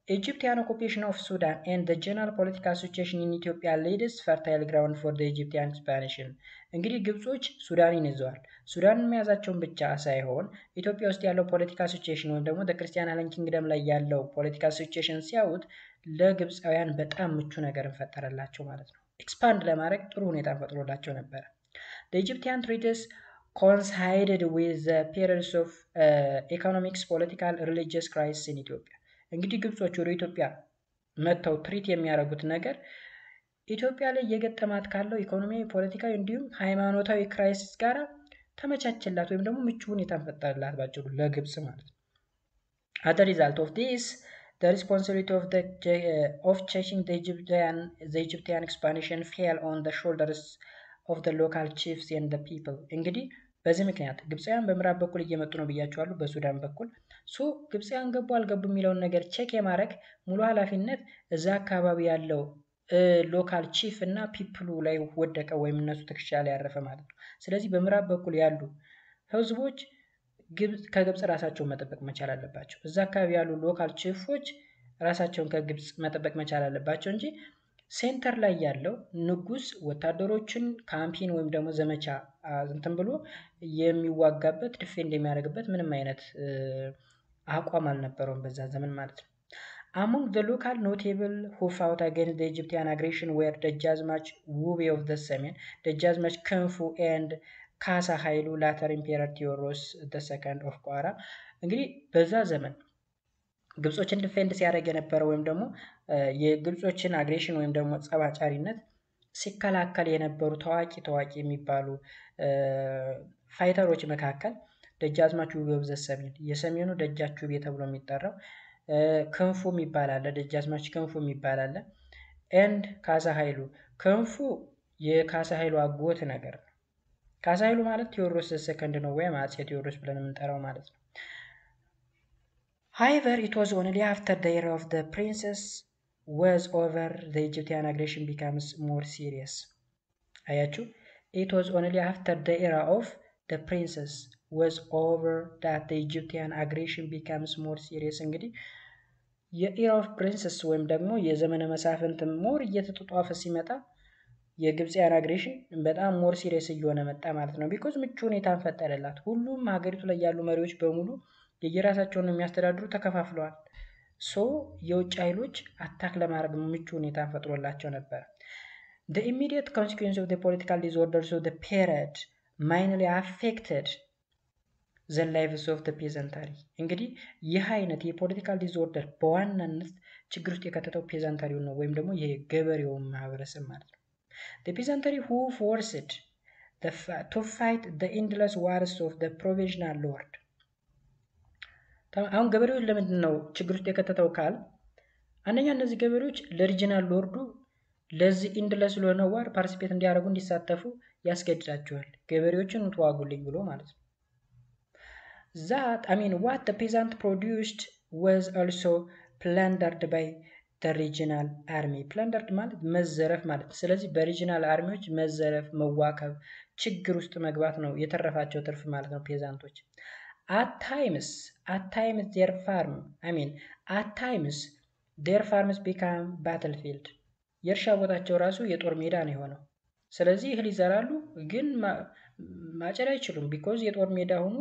Egyptian occupation of Sudan and the general political situation in Ethiopia laid fertile ground for the Egyptian expansion. እንግዲህ ግብጾች ሱዳንን ይዘዋል። ሱዳንን መያዛቸውን ብቻ ሳይሆን ኢትዮጵያ ውስጥ ያለው ፖለቲካል ሲቹዌሽን ወይም ደግሞ ክርስቲያን አለን ኪንግደም ላይ ያለው ፖለቲካል ሲቹዌሽን ሲያዩት ለግብፃውያን በጣም ምቹ ነገር ፈጠረላቸው ማለት ነው። ኤክስፓንድ ለማድረግ ጥሩ ሁኔታ ፈጥሮላቸው ነበር። the Egyptian treaties coincided with the periods of economics, political, religious crisis in Ethiopia. እንግዲህ ግብጾች ወደ ኢትዮጵያ መጥተው ትሪት የሚያደርጉት ነገር ኢትዮጵያ ላይ የገጠማት ካለው ኢኮኖሚያዊ፣ ፖለቲካዊ እንዲሁም ሃይማኖታዊ ክራይሲስ ጋር ተመቻችላት ወይም ደግሞ ምቹ ሁኔታን ፈጠረላት ባጭሩ ለግብጽ ማለት ነው። as a result of this the responsibility of chasing the Egyptian expansion fell on the shoulders of the local chiefs and the people. እንግዲህ በዚህ ምክንያት ግብፃውያን በምዕራብ በኩል እየመጡ ነው ብያቸዋለሁ በሱዳን በኩል ግብፃውያን ገቡ አልገቡ የሚለውን ነገር ቼክ የማድረግ ሙሉ ኃላፊነት እዛ አካባቢ ያለው ሎካል ቺፍ እና ፒፕሉ ላይ ወደቀ ወይም እነሱ ትከሻ ላይ ያረፈ ማለት ነው። ስለዚህ በምዕራብ በኩል ያሉ ህዝቦች ከግብጽ ራሳቸውን መጠበቅ መቻል አለባቸው። እዛ አካባቢ ያሉ ሎካል ቺፎች ራሳቸውን ከግብጽ መጠበቅ መቻል አለባቸው እንጂ ሴንተር ላይ ያለው ንጉስ ወታደሮችን ካምፔን ወይም ደግሞ ዘመቻ እንትን ብሎ የሚዋጋበት ዲፌንድ የሚያደርግበት ምንም አይነት አቋም አልነበረውም በዛ ዘመን ማለት ነው። among the local notable who fought against the Egyptian aggression were ደጃዝማች ውቤ of the ሰሜን፣ ደጃዝማች ክንፉ and ካሳ ኃይሉ later Emperor ቴዎድሮስ II of ቋራ። እንግዲህ በዛ ዘመን ግብጾችን ዲፌንድ ሲያደርግ የነበረ ወይም ደግሞ የግብጾችን አግሬሽን ወይም ደግሞ ጸባጫሪነት ሲከላከል የነበሩ ታዋቂ የሚባሉ ፋይተሮች መካከል ደጃዝማች ውቤ of the ሰሜን፣ የሰሜኑ ደጃች ውቤ ተብሎ የሚጠራው ክንፉ የሚባል አለ፣ ደጃዝማች ክንፉ የሚባል አለ ኤንድ ካሳ ኃይሉ። ክንፉ የካሳ ኃይሉ አጎት ነገር ነው። ካሳ ኃይሉ ማለት ቴዎድሮስ II ነው ወይም አፄ ቴዎድሮስ ብለን የምንጠራው ማለት ነው። however it was only after the era of the princess was over the Egyptian aggression becomes more serious. አያችሁ it was only after the era of the princess was over that the Egyptian aggression becomes more serious. እንግዲህ የኢራ ኦፍ ፕሪንሰስ ወይም ደግሞ የዘመነ መሳፍንት ሞር እየተጧጧፈ ሲመጣ የግብጽያን አግሬሽን በጣም ሞር ሲሪየስ እየሆነ መጣ ማለት ነው። ቢኮዝ ምቹ ሁኔታን ፈጠረላት። ሁሉም ሀገሪቱ ላይ ያሉ መሪዎች በሙሉ የየራሳቸውን የሚያስተዳድሩ ተከፋፍለዋል። የውጭ ኃይሎች አታክ ለማድረግ ምቹ ሁኔታን ፈጥሮላቸው ነበር። The immediate consequence of the political disorders of the period mainly affected the lives of the peasantry. እንግዲህ ይህ አይነት የፖለቲካል ዲስኦርደር በዋናነት ችግር ውስጥ የከተተው ፔዛንታሪውን ነው ወይም ደግሞ የገበሬውን ማህበረሰብ ማለት ነው። The peasantry who forced to fight the endless wars of the provincial lord. አሁን ገበሬዎች ለምንድን ነው ችግር ውስጥ የከተተው ካል አንደኛ እነዚህ ገበሬዎች ለሪጂናል ሎርዱ ለዚህ ኢንድለስ ለሆነ ዋር ፓርቲሲፔት እንዲያደርጉ እንዲሳተፉ ያስገድዳቸዋል። ገበሬዎችን ተዋጉልኝ ብሎ ማለት ነው። That what the peasant produced was also plundered by the regional army. plundered ማለት መዘረፍ ማለት ነው። ስለዚህ በሪጂናል አርሚዎች መዘረፍ፣ መዋከብ፣ ችግር ውስጥ መግባት ነው የተረፋቸው ትርፍ ማለት ነው ፔዛንቶች። At times their farms become battlefield. የእርሻ ቦታቸው ራሱ የጦር ሜዳ ነው የሆነው። ስለዚህ እህል ይዘራሉ ግን ማጨድ አይችሉም ቢኮዝ የጦር ሜዳ ሆኖ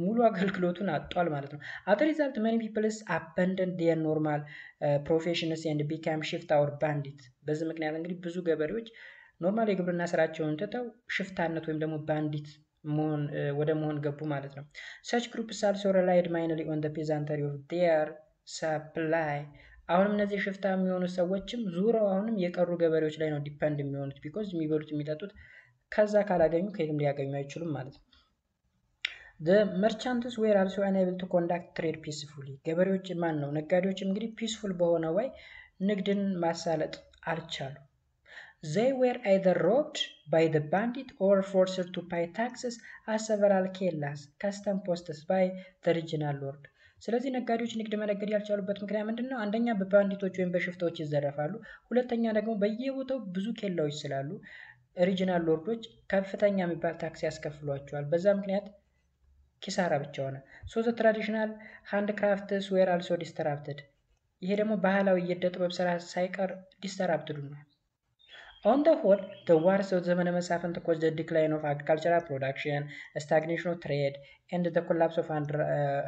ሙሉ አገልግሎቱን አጥቷል ማለት ነው። As a result, many people abandoned their normal professions and became shifta or bandit. በዚህ ምክንያት እንግዲህ ብዙ ገበሬዎች ኖርማል የግብርና ስራቸውን ትተው ሽፍታነት ወይም ደግሞ ባንዲት ወደ መሆን ገቡ ማለት ነው። Such groups also relied mainly on the peasantry of their supply. አሁንም እነዚህ ሽፍታ የሚሆኑ ሰዎችም ዙረው አሁንም የቀሩ ገበሬዎች ላይ ነው ዲፔንድ የሚሆኑት ቢኮዝ የሚበሉት የሚጠጡት ከዛ ካላገኙ ከየትም ሊያገኙ አይችሉም ማለት ነው። The merchants were also unable to conduct trade peacefully. ገበሬዎች ነጋዴዎችም እንግዲህ ፒስፉል በሆነ ወይ ንግድን ማሳለጥ አልቻሉ። They were either robbed by the bandit or forced to pay taxes at several kellas, custom posts by the regional lord. ስለዚህ ነጋዴዎች ንግድ መነገድ ያልቻሉበት ምክንያት ምንድነው? አንደኛ በባንዲቶች ወይም በሽፍታዎች ይዘረፋሉ። ሁለተኛ ደግሞ በየቦታው ብዙ ኬላዎች ስላሉ ሪጂናል ሎርዶች ከፍተኛ የሚባል ታክስ ያስከፍሏቸዋል። በዛ ምክንያት ኪሳራ ብቻ ሆነ። So the traditional handcrafts were also disrupted. ይሄ ደግሞ ባህላዊ የእደ ጥበብ ስራ ሳይቀር ዲስተራፕትድ ነው። On the whole, the wars of ዘመነ መሳፍንት caused the decline of agricultural production, stagnation of trade, and the collapse of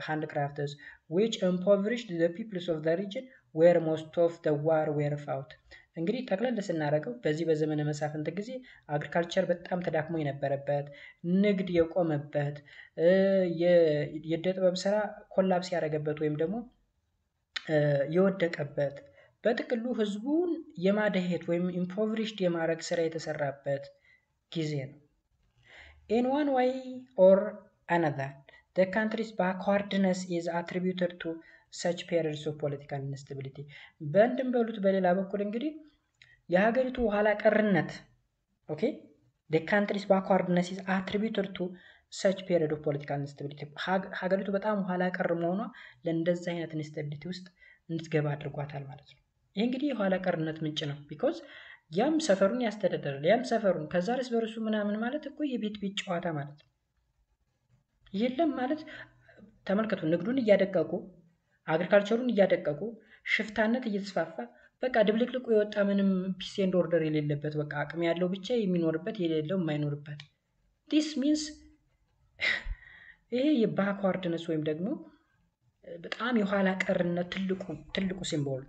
handcrafts, which impoverished the peoples of the region where most of the war were fought. እንግዲህ ጠቅለል ስናደርገው በዚህ በዘመነ መሳፍንት ጊዜ አግሪካልቸር በጣም ተዳክሞ የነበረበት፣ ንግድ የቆመበት፣ የእደ ጥበብ ስራ ኮላፕስ ያደረገበት ወይም ደግሞ የወደቀበት በጥቅሉ ህዝቡን የማደሄት ወይም ኢምፖቨሪሽድ የማድረግ ስራ የተሰራበት ጊዜ ነው። In one way or another, the country's backwardness is attributed to such periods of political instability. በእንድም በሉት በሌላ በኩል እንግዲህ የሀገሪቱ ኋላ ቀርነት the country's backwardness is attributed to such period of political instability. ሀገሪቱ በጣም ኋላ ቀር መሆኗ ለእንደዚህ አይነት ኢንስታቢሊቲ ውስጥ እንድትገባ አድርጓታል ማለት ነው። ይህ እንግዲህ የኋላ ቀርነት ምንጭ ነው። ቢኮዝ ያም ሰፈሩን ያስተዳደራል፣ ያም ሰፈሩን ከዛ ርስ በርሱ ምናምን ማለት እኮ የቤት ጨዋታ ማለት ነው። የለም ማለት ተመልከቱ፣ ንግዱን እያደቀቁ አግሪካልቸሩን እያደቀቁ ሽፍታነት እየተስፋፋ በቃ ድብልቅልቁ የወጣ ምንም ፒስ ኤንድ ኦርደር የሌለበት በቃ አቅም ያለው ብቻ የሚኖርበት የሌለው የማይኖርበት ዲስ ሚንስ ይሄ የባክዋርድነስ ወይም ደግሞ በጣም የኋላ ቀርነት ትልቁ ሲምቦል።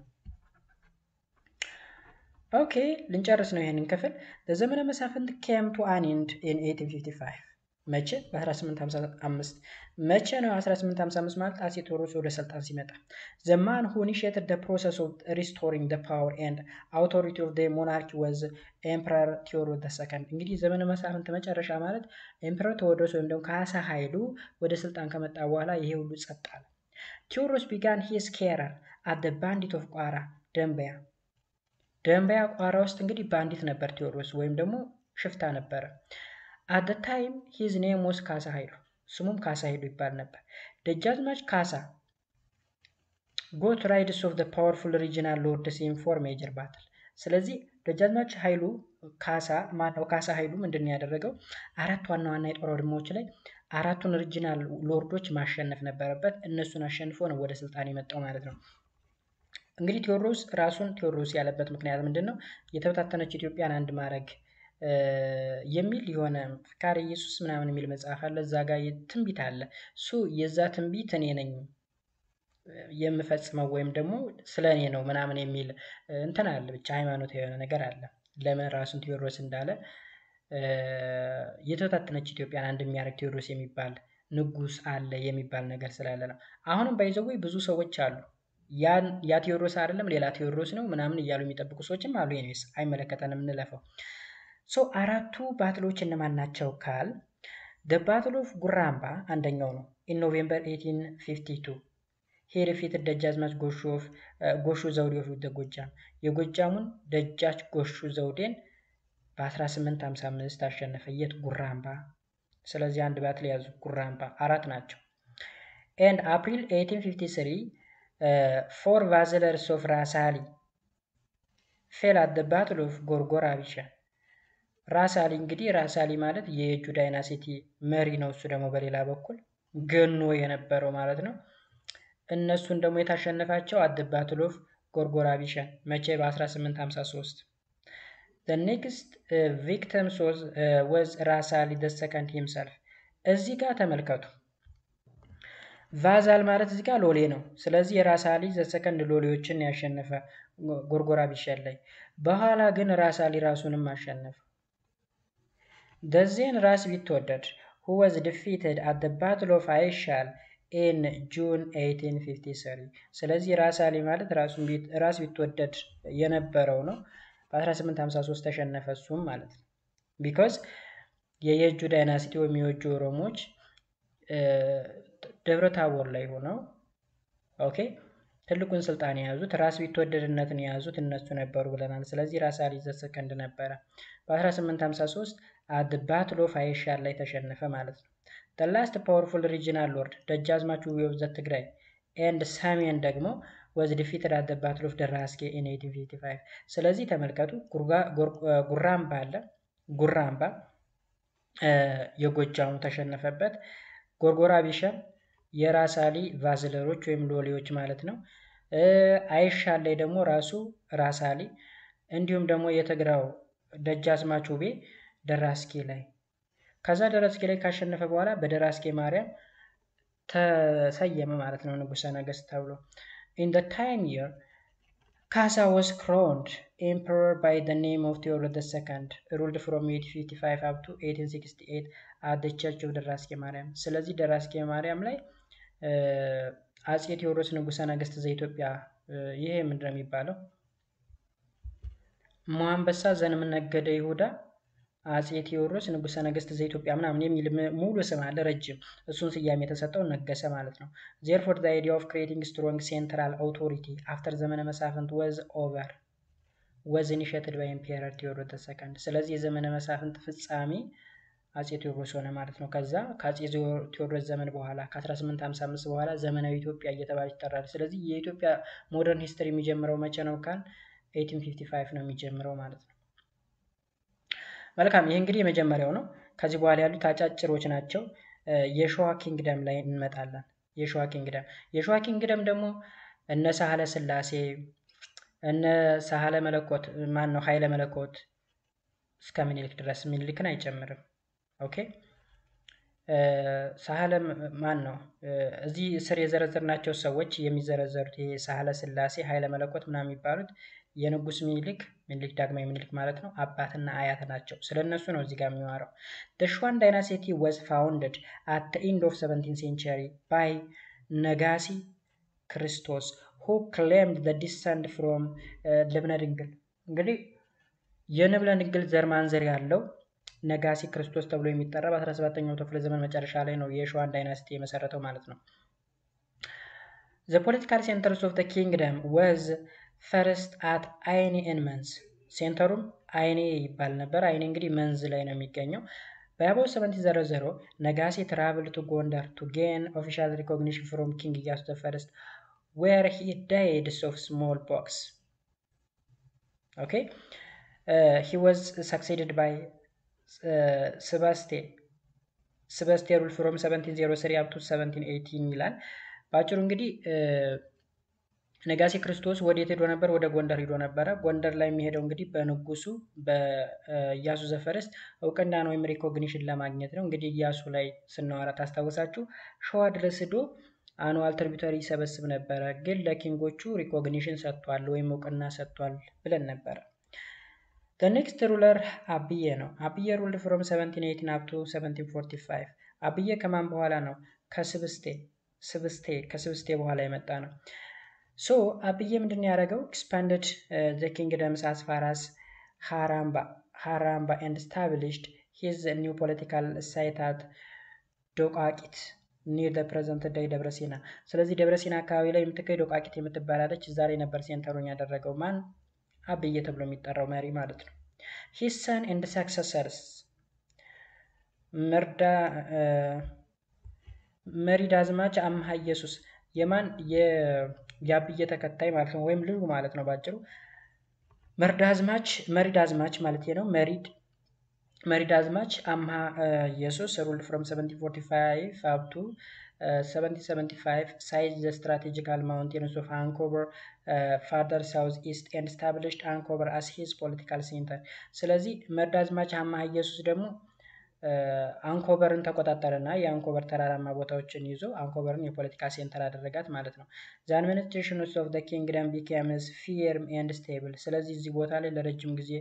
ኦኬ ልንጨርስ ነው ይሄንን ክፍል። ዘመነ መሳፍንት came to an end in 1855 መቼ? በ1855 መቼ ነው 1855 ማለት? አፄ ቴዎድሮስ ወደ ስልጣን ሲመጣ the man who initiated the process of restoring the power and authority of the monarchy was Emperor Theodorus II. እንግዲህ ዘመነ መሳፍንት መጨረሻ ማለት ኤምፐረር ቴዎድሮስ ወይም ደግሞ ካሳ ኃይሉ ወደ ስልጣን ከመጣ በኋላ ይሄ ሁሉ ጸጥ አለ። Theodorus began his career at the bandit of ቋራ ደንበያ ቋራ ውስጥ እንግዲህ ባንዲት ነበር ቴዎድሮስ ወይም ደግሞ ሽፍታ ነበረ። at the time his name was ካሳ ኃይሉ፣ ስሙም ካሳ ኃይሉ ይባል ነበር። ደጃዝማች ካሳ got rid of the powerful regional lords in four major battle. ስለዚህ ደጃዝማች ኃይሉ ካሳ ኃይሉ ምንድነው ያደረገው? አራት ዋና የጦር አውድማዎች ላይ አራቱን ሪጂናል ሎርዶች ማሸነፍ ነበረበት። እነሱን አሸንፎ ነው ወደ ስልጣን የመጣው ማለት ነው። እንግዲህ ቴዎድሮስ ራሱን ቴዎድሮስ ያለበት ምክንያት ምንድነው? የተበታተነች ኢትዮጵያን አንድ ማድረግ የሚል የሆነ ፍካሬ ኢየሱስ ምናምን የሚል መጽሐፍ አለ። እዛ ጋር ትንቢት አለ። የዛ ትንቢት እኔ ነኝ የምፈጽመው ወይም ደግሞ ስለኔ ነው ምናምን የሚል እንትን አለ። ብቻ ሃይማኖት የሆነ ነገር አለ። ለምን ራሱን ቴዎድሮስ እንዳለ የተወታተነች ኢትዮጵያን አንድ የሚያደርግ ቴዎድሮስ የሚባል ንጉስ አለ የሚባል ነገር ስላለ ነው። አሁንም ባይዘው ብዙ ሰዎች አሉ ያ ቴዎድሮስ አይደለም ሌላ ቴዎድሮስ ነው ምናምን እያሉ የሚጠብቁ ሰዎችም አሉ። ኤኒዌይስ አይመለከተንም እንለፈው። ሶ አራቱ ባትሎች እነማን ናቸው ካል the battle of ጉራምባ አንደኛው ነው in November 1852 he defeated ደጃዝማች ጎሹ ዘውዴ of the ጎጃም የጎጃሙን ደጃች ጎሹ ዘውዴን በ1855 አሸነፈ። የት ጉራምባ። ስለዚህ አንድ ባትል ያዙ ጉራምባ። አራት ናቸው። and April 1853 four vassals of ራሳሊ fell at the battle of ጎርጎራቢሻ። ራሳሊ እንግዲህ ራሳሊ ማለት የየጁ ዳይናሲቲ መሪ ነው። እሱ ደግሞ በሌላ በኩል ገኖ የነበረው ማለት ነው። እነሱን ደግሞ የታሸነፋቸው at the battle of ጎርጎራቢሻ መቼ በ1853 the next victim was ራሳሊ the second himself። እዚህ ጋር ተመልከቱ ቫዛል ማለት እዚህ ጋር ሎሌ ነው። ስለዚህ የራሳሊ ዘሰከንድ ሎሌዎችን ያሸነፈ ጎርጎራቢሻ ላይ። በኋላ ግን ራሳሊ ራሱንም አሸነፈ። ደዜን ራስ ቢትወደድ who was defeated at the battle of አይሻል in June 1853። ስለዚህ ራሳሊ ማለት ራስ ቢትወደድ የነበረው ነው። በ1853 ተሸነፈ እሱም ማለት ነው። ቢኮዝ የየጁ ዳይናሲቲ ወይም የየጁ ኦሮሞዎች ደብረ ታቦር ላይ ሆነው ኦኬ ትልቁን ስልጣን የያዙት ራስ ቢትወደድነትን የያዙት እነሱ ነበሩ ብለናል። ስለዚህ ራሳሊ ዘሰከንድ ነበረ። በ1853 at the battle of አይሻል ላይ ተሸነፈ ማለት ነው። the last powerful regional lord ደጃዝማች ውቤ of the ትግራይ and ሰሜን ደግሞ was defeated at the battle of ደራስጌ in 1855። ስለዚህ ተመልከቱ ጉራምባ አለ። ጉራምባ የጎጃሙ ተሸነፈበት። ጎርጎራቢሻ የራሳሊ ቫዝለሮች ወይም ሎሌዎች ማለት ነው። አይሻል ላይ ደግሞ ራሱ ራሳሊ እንዲሁም ደግሞ የትግራው ደጃዝማች ውቤ ደራስጌ ላይ። ከዛ ደራስጌ ላይ ካሸነፈ በኋላ በደራስጌ ማርያም ተሰየመ ማለት ነው ንጉሠ ነገሥት ተብሎ። in the time year ካሳ was crowned emperor by the name of Theodore II ruled from 1855 up to 1868 at the church of ደራስጌ ማርያም። ስለዚህ ደራስጌ ማርያም ላይ አጼ ቴዎድሮስ ንጉሠ ነገሥት ዘኢትዮጵያ ይሄ ምንድነው የሚባለው? ሞአንበሳ ዘንምነገደ ይሁዳ አጼ ቴዎድሮስ ንጉሠ ነገሥት ዘኢትዮጵያ ምናምን የሚል ሙሉ ስም አለ ረጅም። እሱን ስያሜ የተሰጠው ነገሰ ማለት ነው። therefore the idea of creating strong central authority after ዘመነ መሳፍንት was initiated by Emperor Theodore II። ስለዚህ የዘመነ መሳፍንት ፍጻሜ አጼ ቴዎድሮስ ሆነ ማለት ነው። ከዛ ከአጼ ቴዎድሮስ ዘመን በኋላ ከ1855 በኋላ ዘመናዊ ኢትዮጵያ እየተባለ ይጠራል። ስለዚህ የኢትዮጵያ ሞደርን ሂስትሪ የሚጀምረው መቼ ነው ካል 1855 ነው የሚጀምረው ማለት ነው። መልካም ይሄ እንግዲህ የመጀመሪያው ነው። ከዚህ በኋላ ያሉት አጫጭሮች ናቸው። የሸዋ ኪንግደም ላይ እንመጣለን። የሸዋ ኪንግደም ደግሞ እነ ሳህለ ስላሴ እነ ሳህለ መለኮት ማን ነው ኃይለ መለኮት እስከ ምኒልክ ድረስ ምኒልክን አይጨምርም። ኦኬ ሳህለ ማን ነው እዚህ ስር የዘረዘርናቸው ሰዎች የሚዘረዘሩት ይሄ ሳህለ ስላሴ ኃይለ መለኮት ምናምን የሚባሉት የንጉስ ምኒልክ ዳግማዊ ምኒልክ ማለት ነው አባትና አያት ናቸው። ስለነሱ ነው እዚህ ጋር የሚዋራው። the Shuan dynasty was founded at the end of 17th century by ነጋሲ ክርስቶስ who claimed the descent from ልብነ ድንግል። እንግዲህ የልብነ ድንግል ዘር ማንዘር ያለው ነጋሲ ክርስቶስ ተብሎ የሚጠራ በ17ኛው ክፍለ ዘመን መጨረሻ ላይ ነው የሸዋን ዳይናስቲ የመሰረተው ማለት ነው። the political centers of the kingdom was first at አይኔ and መንዝ። ሴንተሩም አይኔ ይባል ነበር። አይኔ እንግዲህ መንዝ ላይ ነው የሚገኘው። በአባው 1700 ነጋሲ traveled to ጎንደር to gain official recognition from king ኢያሱ the first where he died of smallpox. okay he was succeeded by ስበስቴ ruled from 1703 up to 1718 ይላል። ባጭሩ እንግዲህ ነጋሲ ክርስቶስ ወዴት ሄዶ ነበር? ወደ ጎንደር ሄዶ ነበረ። ጎንደር ላይ የሚሄደው እንግዲህ በንጉሱ በኢያሱ ዘፈርስት እውቅና ነው ወይም ሪኮግኒሽን ለማግኘት ነው። እንግዲህ ኢያሱ ላይ ስናወራ ታስታውሳችሁ ሸዋ ድረስ ሄዶ አኑዋል ትሪቢዩተሪ ይሰበስብ ነበረ፣ ግን ለኪንጎቹ ሪኮግኒሽን ሰጥቷል ወይም እውቅና ሰጥቷል ብለን ነበረ። The next ruler አብዬ ነው። አብዬ ruled from 1718 up to 1745 አብዬ ከማን በኋላ ነው? ከስብስቴ በኋላ የመጣ ነው። ሶ አብዬ ምንድን ነው ያደረገው? expanded the kingdoms as far as Haramba and established his new political site at ዶቃቂት near the present day ደብረሲና። ስለዚህ ደብረሲና አካባቢ ላይ የምትገኝ ዶቃቂት የምትባላለች እዛ ላይ ነበር ሴንተሩን ያደረገው። ማን? አብዬ ተብሎ የሚጠራው መሪ ማለት ነው። his son and successors መሪዳዝማች አምሃ ኢየሱስ የማን? የአብዬ ተከታይ ማለት ነው፣ ወይም ልጁ ማለት ነው ባጭሩ። መሪዳዝማች ማለት ነው። መሪዳዝማች አምሃ ኢየሱስ ruled from 1745 up to 1775 seized the strategical mountains of Ancober further southeast and established Ancober as his political center። ስለዚህ መሪዳዝማች አምሃ ኢየሱስ ደግሞ አንኮበርን ተቆጣጠረና የአንኮበር ተራራማ ቦታዎችን ይዞ አንኮበርን የፖለቲካ ሴንተር አደረጋት ማለት ነው። the administration of the kingdom became firm and stable። ስለዚህ እዚህ ቦታ ላይ ለረጅም ጊዜ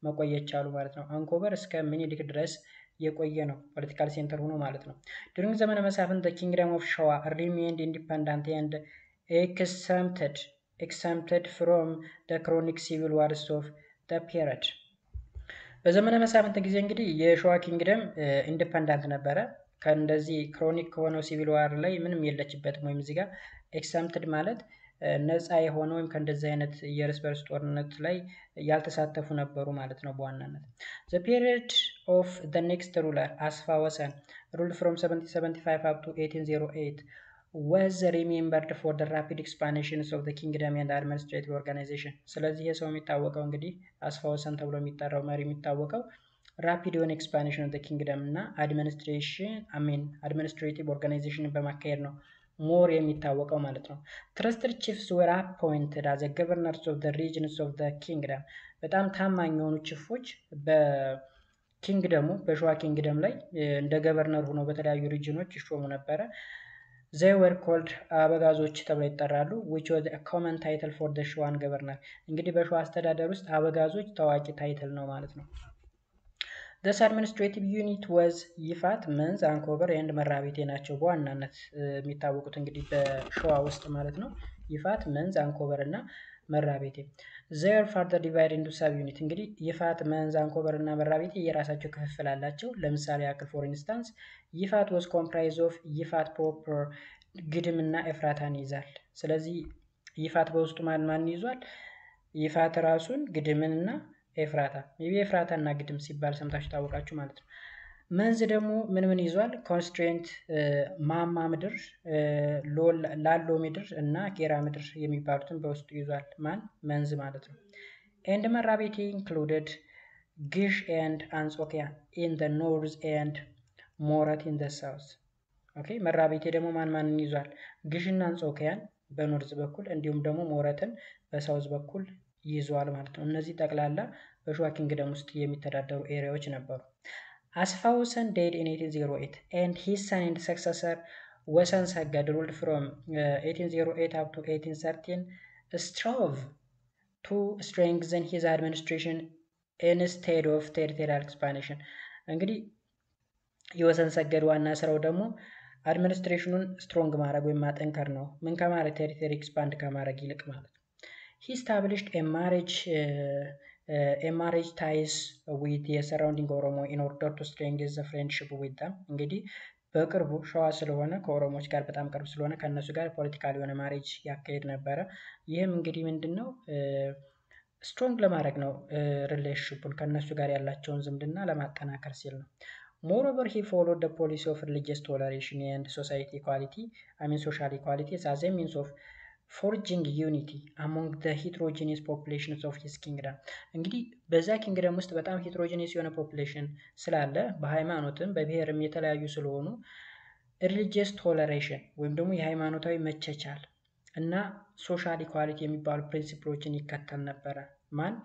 መቆየት ቻሉ ማለት ነው። አንኮበር እስከ ምኒልክ ድረስ የቆየ ነው ፖለቲካል ሴንተር ሆኖ ማለት ነው። during ዘመነ መሳፍንት the kingdom of ሸዋ remained independent and exempted from the chronic civil wars of the period። በዘመነ መሳፍንት ጊዜ እንግዲህ የሸዋ ኪንግደም ኢንዲፐንዳንት ነበረ። ከእንደዚህ ክሮኒክ ከሆነው ሲቪል ዋር ላይ ምንም የለችበትም። ወይም እዚህ ጋር ኤክሰምትድ ማለት ነፃ የሆነ ወይም ከእንደዚህ አይነት የእርስ በርስ ጦርነት ላይ ያልተሳተፉ ነበሩ ማለት ነው በዋናነት። the period of the next ruler አስፋ ወሰን ruled from 1775 up to 1808 was remembered for the rapid expansions of the kingdom and administrative organization። ስለዚህ የሰው የሚታወቀው እንግዲህ አስፋ ወሰን ተብሎ የሚጠራው መሪ የሚታወቀው ራፒድ የሆነ ኤክስፓንሽን ኦፍ ዘ ኪንግደም እና አድሚኒስትሬቲቭ ኦርጋናይዜሽንን በማካሄድ ነው ሞር የሚታወቀው ማለት ነው። ትረስትድ ቺፍስ ወር አፖይንትድ አዘ ገቨርነርስ ኦፍ ዘ ሪጅንስ ኦፍ ዘ ኪንግደም። በጣም ታማኝ የሆኑ ቺፎች በኪንግደሙ በሸዋ ኪንግደም ላይ እንደ ገቨርነር ሆነው በተለያዩ ሪጅኖች ይሾሙ ነበረ። they were called አበጋዞች ተብለው ይጠራሉ። which was a common title for the ሸዋን ገቨርነር። እንግዲህ በሸዋ አስተዳደር ውስጥ አበጋዞች ታዋቂ ታይትል ነው ማለት ነው። this administrative unit was ይፋት፣ መንዝ፣ አንኮበር ኤንድ መራቤቴ ናቸው በዋናነት የሚታወቁት እንግዲህ በሸዋ ውስጥ ማለት ነው። ይፋት፣ መንዝ፣ አንኮበር እና መራቤቴ። they are further divided into sub unit። እንግዲህ ይፋት፣ መንዝ፣ አንኮበር እና መራቤቴ የራሳቸው ክፍፍል አላቸው። ለምሳሌ ያክል ፎር ኢንስታንስ ይፋት was comprised of ይፋት ፕሮፐር ግድም እና ኤፍራታን ይዛል። ስለዚህ ይፋት በውስጡ ማን ይዟል? ይፋት ራሱን ግድምን እና ኤፍራታ ኤፍራታ እና ግድም ሲባል ሰምታችሁ ታወቃችሁ ማለት ነው። መንዝ ደግሞ ምን ይዟል? ኮንስትሬንት ማማ ምድር፣ ላሎ ምድር እና ጌራ ምድር የሚባሉትን በውስጡ ይዟል። ማን? መንዝ ማለት ነው። ኤንድ መራቤቴ ኢንክሉድድ ግሽ ኤንድ አንጾኪያ ኢን ዘ ኖርዝ ኤንድ ሞረት ኢን ዘ ሳውዝ። ኦኬ መራቤቴ ደግሞ ማንን ይዟል? ግሽና አንጾኪያን በኖርዝ በኩል እንዲሁም ደግሞ ሞረትን በሳውዝ በኩል ይዟል ማለት ነው። እነዚህ ጠቅላላ በሸዋ ኪንግደም ውስጥ የሚተዳደሩ ኤሪያዎች ነበሩ። አስፋ ወሰን died in 1808 and his son and successor ወሰን ሰገድ ruled from 1808 up to 1813 strove to strengthen his administration instead of territorial expansion። እንግዲህ የወሰን ሰገድ ዋና ስራው ደግሞ አድሚኒስትሬሽኑን ስትሮንግ ማድረግ ወይም ማጠንከር ነው። ምን ከማድረግ? ቴሪቶሪ ኤክስፓንድ ከማድረግ ይልቅ ማለት ነው። he established a marriage ties with the surrounding ኦሮሞ in order to strengthen the friendship with them። እንግዲህ በቅርቡ ሸዋ ስለሆነ ከኦሮሞዎች ጋር በጣም ቅርብ ስለሆነ ከነሱ ጋር ፖለቲካል የሆነ ማሬጅ ያካሄድ ነበረ። ይህም እንግዲህ ምንድነው ስትሮንግ ለማድረግ ነው፣ ሪሌሽንሺፑን ከነሱ ጋር ያላቸውን ዝምድና ለማጠናከር ሲል ነው። moreover he followed the policy of religious toleration and social equality as a means of forging unity among the heterogeneous populations of his kingdom። እንግዲህ በዛ ኪንግደም ውስጥ በጣም ሄትሮጂኒየስ የሆነ ፖፑሌሽን ስላለ በሃይማኖትም በብሔርም የተለያዩ ስለሆኑ ሪሊጂየስ ቶለሬሽን ወይም ደግሞ የሃይማኖታዊ መቻቻል እና ሶሻል ኢኳሊቲ የሚባሉ ፕሪንሲፕሎችን ይከተል ነበረ። ማን?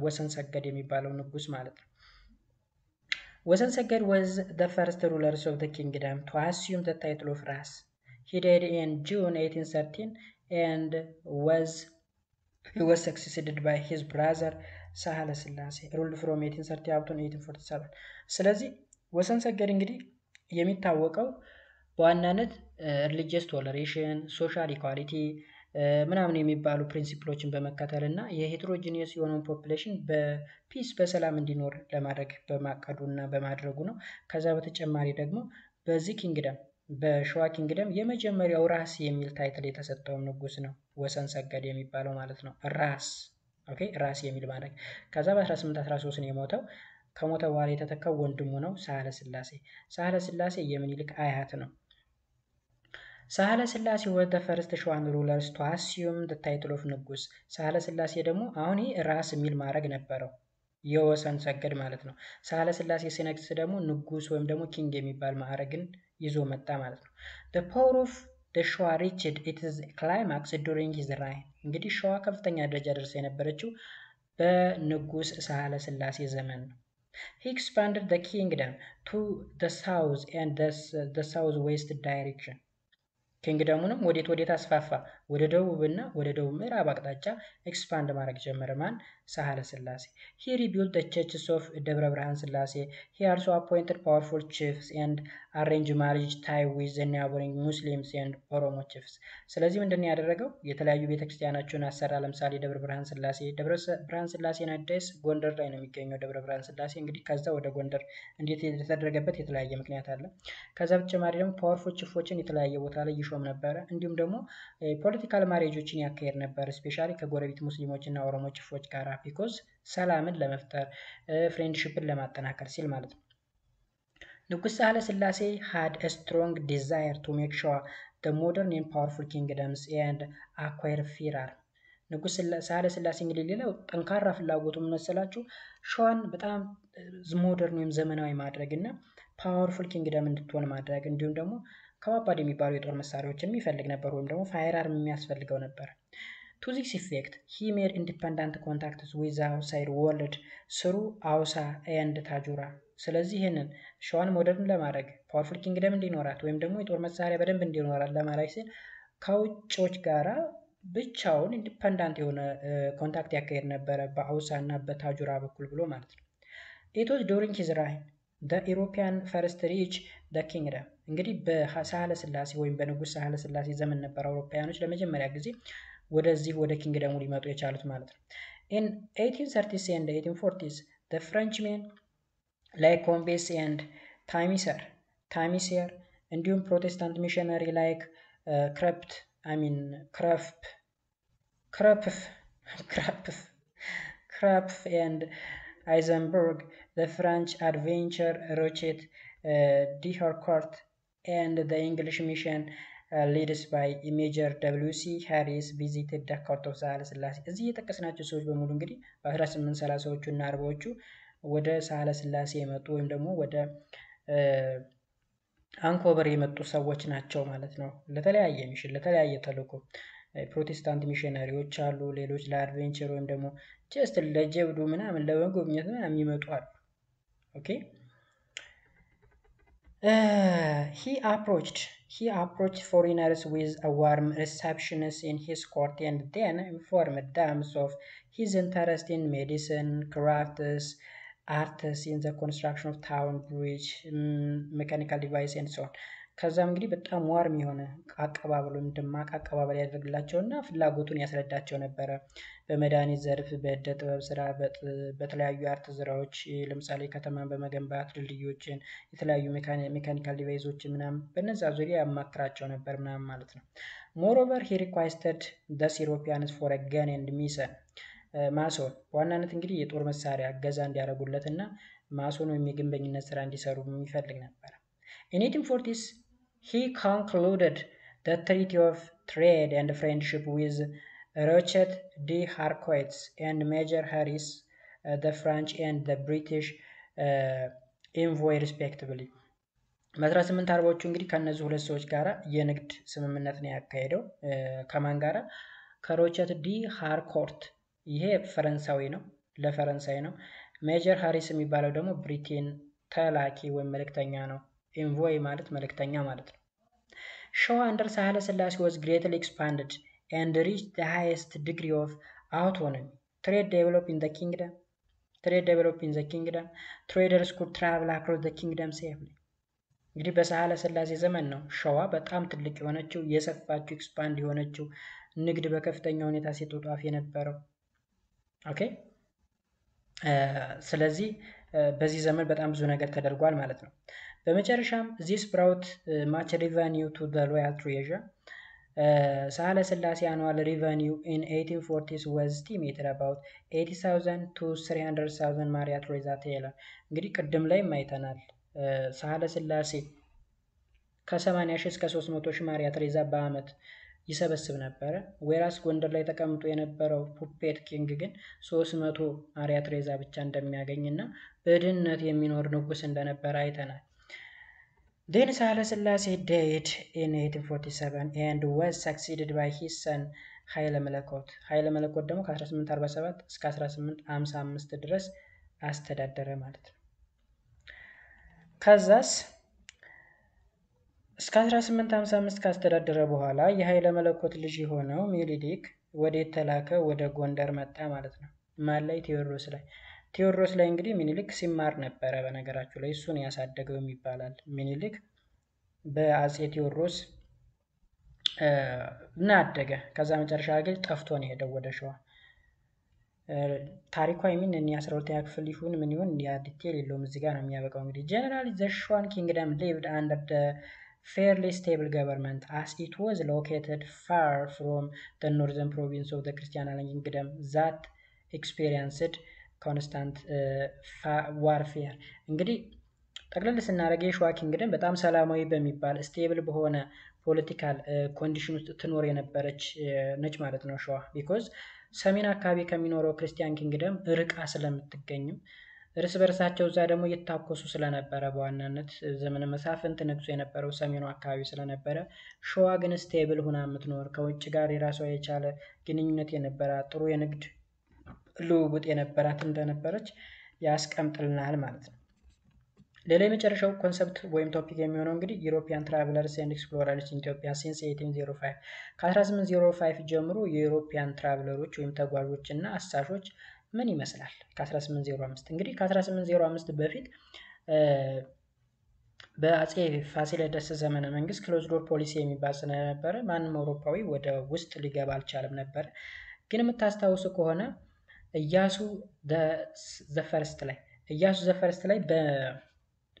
ወሰን ሰገድ የሚባለው ንጉስ ማለት ነው። ወሰን ሰገድ was the first rulers of the kingdom to assume the title of ራስ። He died in June 1813 and he was succeeded by his brother ሳህለ ስላሴ ሩልድ ፍሮም 1830 up to 1847። ስለዚህ ወሰን ሰገድ እንግዲህ የሚታወቀው በዋናነት ሪሊጂየስ ቶለሬሽን፣ ሶሻል ኢኳሊቲ ምናምን የሚባሉ ፕሪንሲፕሎችን በመከተል እና የሄትሮጂኒየስ የሆነውን ፖፕሌሽን በፒስ በሰላም እንዲኖር ለማድረግ በማቀዱ እና በማድረጉ ነው። ከዛ በተጨማሪ ደግሞ በዚህ ኪንግደም በሸዋ ኪንግደም የመጀመሪያው ራስ የሚል ታይትል የተሰጠው ንጉስ ነው ወሰን ሰገድ የሚባለው ማለት ነው። ራስ ኦኬ፣ ራስ የሚል ማድረግ። ከዛ በ1813 ነው የሞተው። ከሞተ በኋላ የተተካው ወንድሙ ነው ሳህለ ስላሴ። ሳህለ ስላሴ የምኒልክ አያት ነው። ሳህለ ስላሴ ወደ ፈርስት ሸዋን ሩለርስ ቱ አሲዩም ዘ ታይትል ኦፍ ንጉስ። ሳህለ ስላሴ ደግሞ አሁን ይህ ራስ የሚል ማድረግ ነበረው የወሰን ሰገድ ማለት ነው። ሳህለ ስላሴ ሲነግስ ደግሞ ንጉስ ወይም ደግሞ ኪንግ የሚባል ማዕረግን ይዞ መጣ ማለት ነው። the power of the ሸዋ reached its climax during his reign። እንግዲህ ሸዋ ከፍተኛ ደረጃ ደርሳ የነበረችው በንጉስ ሳህለ ስላሴ ዘመን ነው። he expanded the kingdom to the south and the southwest direction። ኪንግደሙንም ወዴት አስፋፋ? ወደ ደቡብና ወደ ደቡብ ምዕራብ አቅጣጫ ኤክስፓንድ ማድረግ ጀመረ። ማን? ሳህለ ስላሴ። he rebuilt the churches of ደብረ ብርሃን ስላሴ። he also appointed powerful chiefs and arranged marriage tie with the neighboring Muslims and ኦሮሞ chiefs። ስለዚህ ምንድን ነው ያደረገው? የተለያዩ ቤተክርስቲያናቸውን አሰራ። ለምሳሌ ደብረ ብርሃን ስላሴ። ደብረ ብርሃን ስላሴን አዲስ ጎንደር ላይ ነው የሚገኘው ደብረ ብርሃን ስላሴ። እንግዲህ ከዛ ወደ ጎንደር እንዴት የተደረገበት የተለያየ ምክንያት አለ። ከዛ በተጨማሪ ደግሞ ፓወርፉል ቺፎችን የተለያየ ቦታ ላይ ይሾም ነበረ። እንዲሁም ደግሞ ፖለቲካል ማሬጆችን ያካሄድ ነበር፣ ስፔሻሊ ከጎረቤት ሙስሊሞች እና ኦሮሞ ቺፎች ጋር ቢኮዝ ሰላምን ለመፍጠር ፍሬንድሽፕን ለማጠናከር ሲል ማለት ነው። ንጉስ ሳህለ ስላሴ had a strong desire to make sure the modern and powerful kingdoms and acquire firar። ንጉስ ሳህለ ስላሴ እንግዲህ ሌላው ጠንካራ ፍላጎቱ መሰላችሁ ሸዋን በጣም ሞደርን ወይም ዘመናዊ ማድረግ እና ፓወርፉል ኪንግደም እንድትሆን ማድረግ እንዲሁም ደግሞ ከባባድ የሚባሉ የጦር መሳሪያዎችን የሚፈልግ ነበር፣ ወይም ደግሞ ፋየር አርም የሚያስፈልገው ነበር። to this effect he made independent contacts with the outside world through አውሳ and ታጁራ። ስለዚህ ይህንን ሸዋን ሞደርን ለማድረግ ፓወርፉል ኪንግደም እንዲኖራት ወይም ደግሞ የጦር መሳሪያ በደንብ እንዲኖራት ለማድረግ ሲል ከውጮች ጋራ ብቻውን ኢንዲፐንዳንት የሆነ ኮንታክት ያካሄድ ነበረ በአውሳ እና በታጁራ በኩል ብሎ ማለት ነው። it was during his reign the European first reached the kingdom። እንግዲህ በሳህለ ስላሴ ወይም በንጉስ ሳህለ ስላሴ ዘመን ነበር አውሮፓውያኖች ለመጀመሪያ ጊዜ ወደዚህ ወደ ኪንግደሙ ሊመጡ የቻሉት ማለት ነው። in 1830s and 1840s the Frenchmen like ኮምቤስ and ታሚሲር እንዲሁም ፕሮቴስታንት ሚሽነሪ like ክራፕፍ and Eisenberg, the French adventurer Rochette d'Harcourt, and the English mission led by Major W.C. Harris visited the court of ሳህለ ስላሴ። እዚህ የጠቀስናቸው ሰዎች በሙሉ እንግዲህ በ1830ዎቹ እና 40ዎቹ ወደ ሳህለ ስላሴ የመጡ ወይም ደግሞ ወደ አንኮበር የመጡ ሰዎች ናቸው ማለት ነው። ለተለያየ ሚሽን ለተለያየ ተልእኮ ፕሮቴስታንት ሚሽነሪዎች አሉ፣ ሌሎች ለአድቬንቸር ወይም ደግሞ ጀስት ለጀብዱ ምናምን ለመጎብኘት ምናምን የሚመጡ አሉ። ኦኬ he approached foreigners with a warm reception in his court and then informed them of his interest in medicine, crafts, arts, in the construction of town bridge, mechanical device and so on። ከዛም እንግዲህ በጣም ዋርም የሆነ አቀባበል ወይም ደማቅ አቀባበል ያደርግላቸው እና ፍላጎቱን ያስረዳቸው ነበረ። በመድኃኒት ዘርፍ፣ በእደ ጥበብ ስራ፣ በተለያዩ አርት ስራዎች ለምሳሌ ከተማን በመገንባት ድልድዮችን፣ የተለያዩ ሜካኒካል ዲቫይሶችን ምናምን በነዛ ዙሪያ ያማክራቸው ነበር ምናምን ማለት ነው። ሞሮቨር ሂ ሪኳይስተድ ደስ ኢሮፒያንስ ፎር ገን ኤንድ ሚሰን ማሶን በዋናነት እንግዲህ የጦር መሳሪያ እገዛ እንዲያደርጉለት እና ማሶን ወይም የግንበኝነት ስራ እንዲሰሩ የሚፈልግ ነበር። in 1840s he concluded the Treaty of Trade and Friendship with Rochette d'Harcourt and Major Harris, the French and the British envoy respectively። በ1840ዎቹ እንግዲህ ከነዚህ ሁለት ሰዎች ጋራ የንግድ ስምምነት ነው ያካሄደው። ከማን ጋራ? ከሮቸት ዲ ሃርኮርት። ይሄ ፈረንሳዊ ነው፣ ለፈረንሳይ ነው። ሜጀር ሃሪስ የሚባለው ደግሞ ብሪቴን ተላኪ ወይም መልእክተኛ ነው። ኢንቮይ ማለት መልእክተኛ ማለት ነው። ሸዋ under ሳህለ ስላሴ was greatly expanded and reached the highest degree of autonomy. Trade developed in the kingdom ትሬድ ዴቨሎፕ ኢን ዘ ኪንግደም ትሬደርስ ኩድ ትራቭል አክሮስ ዘ ኪንግደም ሴፍሊ። እንግዲህ በሳህለ ስላሴ ዘመን ነው ሸዋ በጣም ትልቅ የሆነችው የሰፋችው ኤክስፓንድ የሆነችው ንግድ በከፍተኛ ሁኔታ ሲጧጧፍ የነበረው። ኦኬ ስለዚህ በዚህ ዘመን በጣም ብዙ ነገር ተደርጓል ማለት ነው። በመጨረሻም ዚስ ብራውት ማች ሪቨኒው ቱ ዘ ሮያል ትሬዠር ሳህለ ስላሴ አኑዋል ሪቨኒው ኢን 1840s was estimated about 80,000 to 300,000 ማሪያ ትሬዛ ቴይለር። እንግዲህ ቅድም ላይ አይተናል ሳህለ ስላሴ ከ80 ሺህ እስከ 300 ሺህ ማሪያ ትሬዛ በአመት ይሰበስብ ነበረ። ወይራስ ጎንደር ላይ ተቀምጦ የነበረው ፑፔት ኪንግ ግን 300 ማሪያ ትሬዛ ብቻ እንደሚያገኝና በድህነት የሚኖር ንጉስ እንደነበረ አይተናል። Then ሳህለ ስላሴ died in 1847 and was succeeded by his son ኃይለ መለኮት። ኃይለ መለኮት ደግሞ ከ1847 እስከ 1855 ድረስ አስተዳደረ ማለት ነው። ከዛስ እስከ 1855 ካስተዳደረ በኋላ የኃይለ መለኮት ልጅ የሆነው ሚኒሊክ ወዴት ተላከ? ወደ ጎንደር መጣ ማለት ነው። ማን ላይ? ቴዎድሮስ ላይ። ቴዎድሮስ ላይ እንግዲህ ሚኒሊክ ሲማር ነበረ። በነገራችሁ ላይ እሱን ያሳደገው ይባላል። ሚኒሊክ በአጼ ቴዎድሮስ እና አደገ። ከዛ መጨረሻ ግን ጠፍቶ ነው ሄደው ወደ ሸዋ። ታሪኳ የሚን እኔ 12ኛ ክፍል ይሁን ምን ይሁን ያ ዲቴል የለውም እዚህ ጋር ነው የሚያበቃው። እንግዲህ ጀነራሊ ዘ ሸዋን ኪንግደም lived under the fairly stable government as it was located far from the northern province of the Christian kingdom that experienced constant warfare። እንግዲህ ጠቅለል ስናደርግ የሸዋ ኪንግደም በጣም ሰላማዊ በሚባል ስቴብል በሆነ ፖለቲካል ኮንዲሽን ውስጥ ትኖር የነበረች ነች ማለት ነው ሸዋ። ቢኮዝ ሰሜን አካባቢ ከሚኖረው ክርስቲያን ኪንግደም ርቃ ስለምትገኝም እርስ በርሳቸው እዛ ደግሞ እየታኮሱ ስለነበረ በዋናነት ዘመነ መሳፍንት ነግሶ የነበረው ሰሜኑ አካባቢ ስለነበረ ሸዋ ግን ስቴብል ሆና የምትኖር ከውጭ ጋር የራሷ የቻለ ግንኙነት የነበራት ጥሩ የንግድ ልውውጥ የነበራት እንደነበረች ያስቀምጥልናል ማለት ነው። ሌላ የመጨረሻው ኮንሰፕት ወይም ቶፒክ የሚሆነው እንግዲህ ዩሮፒያን ትራቨለርስ ኤንድ ኤክስፕሎረርስ ኢን ኢትዮጵያ ሲንስ 1805 ከ1805 ጀምሮ የዩሮፒያን ትራቨለሮች ወይም ተጓዦች እና አሳሾች ምን ይመስላል? ከ1805 እንግዲህ ከ1805 በፊት በአጼ ፋሲለደስ ዘመነ መንግስት ክሎዝ ዶር ፖሊሲ የሚባል ስለነበረ ማንም አውሮፓዊ ወደ ውስጥ ሊገባ አልቻለም ነበር። ግን የምታስታውሱ ከሆነ ኢያሱ ዘፈርስት ላይ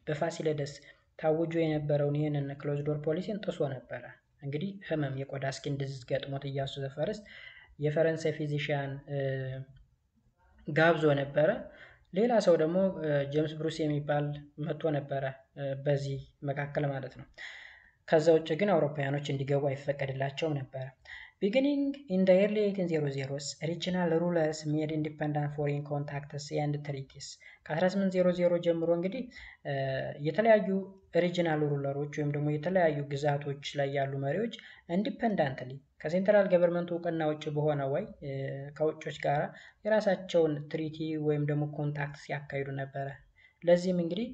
በፋሲለደስ ታውጆ የነበረውን ይህንን ክሎዝ ዶር ፖሊሲን ጥሶ ነበረ። እንግዲህ ህመም የቆዳ ስኪን ዲዚዝ ገጥሞት ኢያሱ ዘፈርስት የፈረንሳይ ፊዚሽያን ጋብዞ ነበረ። ሌላ ሰው ደግሞ ጄምስ ብሩስ የሚባል መጥቶ ነበረ በዚህ መካከል ማለት ነው። ከዛ ውጭ ግን አውሮፓውያኖች እንዲገቡ አይፈቀድላቸውም ነበረ። Beginning in the early 1800s, regional rulers made independent foreign contacts and treaties. ከ1800 ጀምሮ እንግዲህ የተለያዩ ሪጂናል ሩለሮች ወይም ደግሞ የተለያዩ ግዛቶች ላይ ያሉ መሪዎች ኢንዲፔንደንትሊ ከሴንትራል ገቨርንመንት እውቅና ውጭ በሆነ ወይ ከውጮች ጋር የራሳቸውን ትሪቲ ወይም ደግሞ ኮንታክት ሲያካሂዱ ነበረ። ለዚህም እንግዲህ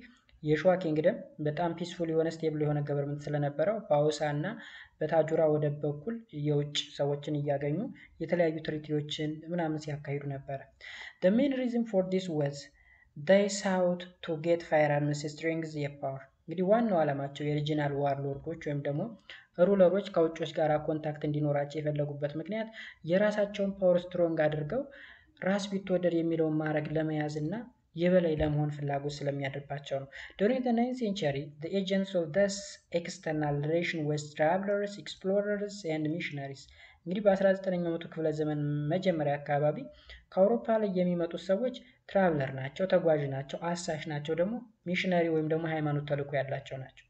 የሸዋ ኪንግደም በጣም ፒስፉል የሆነ ስቴብል የሆነ ገቨርንመንት ስለነበረው በአውሳ እና በታጁራ ወደብ በኩል የውጭ ሰዎችን እያገኙ የተለያዩ ትሪቲዎችን ምናምን ሲያካሂዱ ነበረ። The main reason for this was they sought to get firearms strength their power. እንግዲህ ዋናው ዓላማቸው የሪጂናል ዋርሎርዶች ወይም ደግሞ ሩለሮች ከውጮች ጋር ኮንታክት እንዲኖራቸው የፈለጉበት ምክንያት የራሳቸውን ፓወር ስትሮንግ አድርገው ራስ ቢትወደድ የሚለውን ማዕረግ ለመያዝ እና የበላይ ለመሆን ፍላጎት ስለሚያደርባቸው ነው። During the 9th century, the agents of this external relation was travelers, explorers and missionaries. እንግዲህ በ19ኛው መቶ ክፍለ ዘመን መጀመሪያ አካባቢ ከአውሮፓ ላይ የሚመጡት ሰዎች ትራቭለር ናቸው፣ ተጓዥ ናቸው፣ አሳሽ ናቸው፣ ደግሞ ሚሽነሪ ወይም ደግሞ ሃይማኖት ተልዕኮ ያላቸው ናቸው።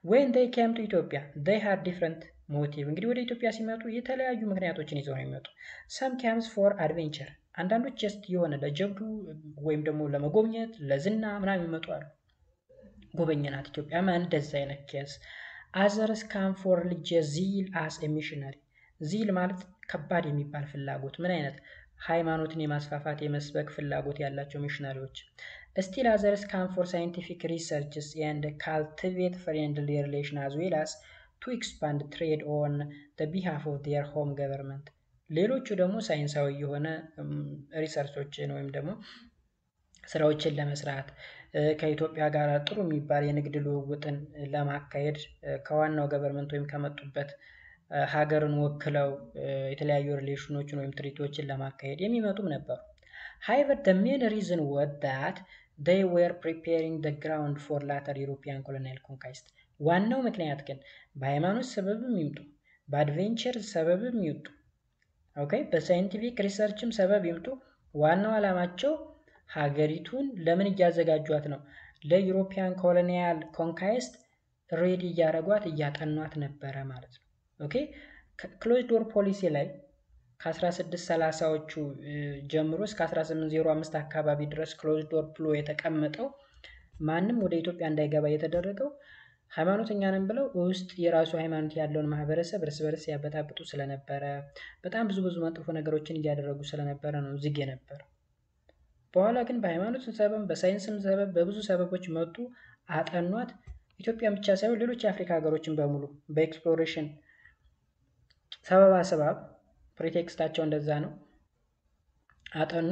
When they came to Ethiopia, they had different motive. እንግዲህ ወደ ኢትዮጵያ ሲመጡ የተለያዩ ምክንያቶችን ይዘው ነው የሚመጡ። Some comes for adventure. አንዳንዶች ጀስት የሆነ ለጀብዱ ወይም ደግሞ ለመጎብኘት ለዝና ምናምን ይመጡ አሉ። ጎበኘናት ኢትዮጵያ ማን እንደዛ አይነት ኬስ። Others come for religious zeal as a missionary. ዚል ማለት ከባድ የሚባል ፍላጎት ምን አይነት ሃይማኖትን የማስፋፋት የመስበክ ፍላጎት ያላቸው ሚሽነሪዎች። Still others come for scientific researches and cultivate friendly relations as well as to expand trade on the behalf of their home government. ሌሎቹ ደግሞ ሳይንሳዊ የሆነ ሪሰርቾችን ወይም ደግሞ ስራዎችን ለመስራት ከኢትዮጵያ ጋር ጥሩ የሚባል የንግድ ልውውጥን ለማካሄድ ከዋናው ገቨርንመንት ወይም ከመጡበት ሀገርን ወክለው የተለያዩ ሪሌሽኖችን ወይም ትሪቲዎችን ለማካሄድ የሚመጡም ነበሩ። However, the main reason was that they were preparing the ground for later European colonial conquest. ዋናው ምክንያት ግን በሃይማኖት ሰበብም ይምጡ በአድቬንቸር ሰበብም ይምጡ ኦኬ በሳይንቲፊክ ሪሰርችም ሰበብ ይምጡ ዋናው ዓላማቸው ሀገሪቱን ለምን እያዘጋጇት ነው? ለዩሮፒያን ኮሎኒያል ኮንካይስት ሬዲ እያደረጓት እያጠኗት ነበረ ማለት ነው። ኦኬ ክሎዝ ዶር ፖሊሲ ላይ ከ1630ዎቹ ጀምሮ እስከ 1805 አካባቢ ድረስ ክሎዝ ዶር ብሎ የተቀመጠው ማንም ወደ ኢትዮጵያ እንዳይገባ የተደረገው ሃይማኖተኛ ነን ብለው ውስጥ የራሱ ሃይማኖት ያለውን ማህበረሰብ እርስ በርስ ያበጣብጡ ስለነበረ በጣም ብዙ መጥፎ ነገሮችን እያደረጉ ስለነበረ ነው ዝግ የነበረው። በኋላ ግን በሃይማኖት ሰበብ በሳይንስም ሰበብ በብዙ ሰበቦች መጡ አጠኗት። ኢትዮጵያን ብቻ ሳይሆን ሌሎች የአፍሪካ ሀገሮችን በሙሉ በኤክስፕሎሬሽን ሰበብ ፕሪቴክስታቸው እንደዛ ነው። አጠኑ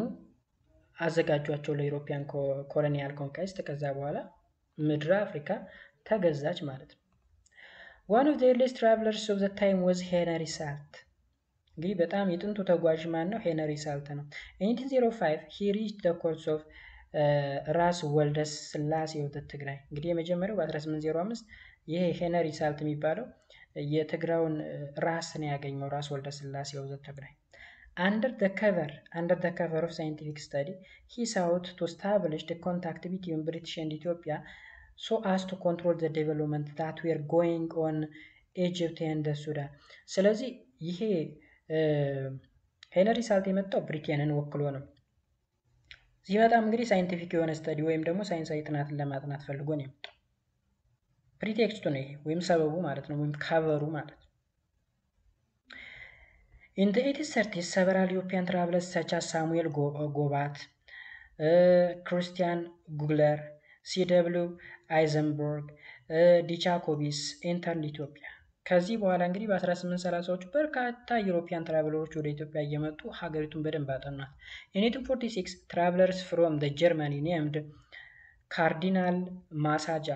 አዘጋጇቸው ለዩሮፒያን ኮሎኒያል ኮንካይስት። ከዛ በኋላ ምድረ አፍሪካ ተገዛች ማለት ነው። one of the earliest travelers of the time was Henry Salt። እንግዲህ በጣም የጥንቱ ተጓዥ ማን ነው? ሄነሪ ሳልት ነው። in 1805 he reached the coast of ራስ ወልደ ስላሴ ትግራይ። እንግዲህ የመጀመሪያው በ1805 ይሄ ሄነሪ ሳልት የሚባለው የትግራውን ራስ ነው ያገኘው ራስ ወልደ ስላሴ ትግራይ። under the cover of scientific study he sought to establish the contact between British and Ethiopia so as to control the development that were going on Egypt and Sudan። ስለዚህ ይሄ ሄነሪ ሳልት የመጣው ብሪቴንን ወክሎ ነው። ሲመጣም እንግዲህ ሳይንቲፊክ የሆነ ስተዲ ወይም ደግሞ ሳይንሳዊ ጥናትን ለማጥናት ፈልጎ ነው የመጣው። ፕሪቴክስቱ ነው ይሄ ወይም ሰበቡ ማለት ነው ወይም ካቨሩ ማለት ነው። in the 1830s several European travelers such as Samuel Gobat, Christian Gugler, C.W. Eisenberg, ዲቻኮቢስ entered Ethiopia። ከዚህ በኋላ እንግዲህ በ1830ዎቹ በርካታ ዩሮፒያን ትራቨለሮች ወደ ኢትዮጵያ እየመጡ ሀገሪቱን በደንብ አጠኗት። in 1846 travelers from the Germany named ካርዲናል ማሳጃ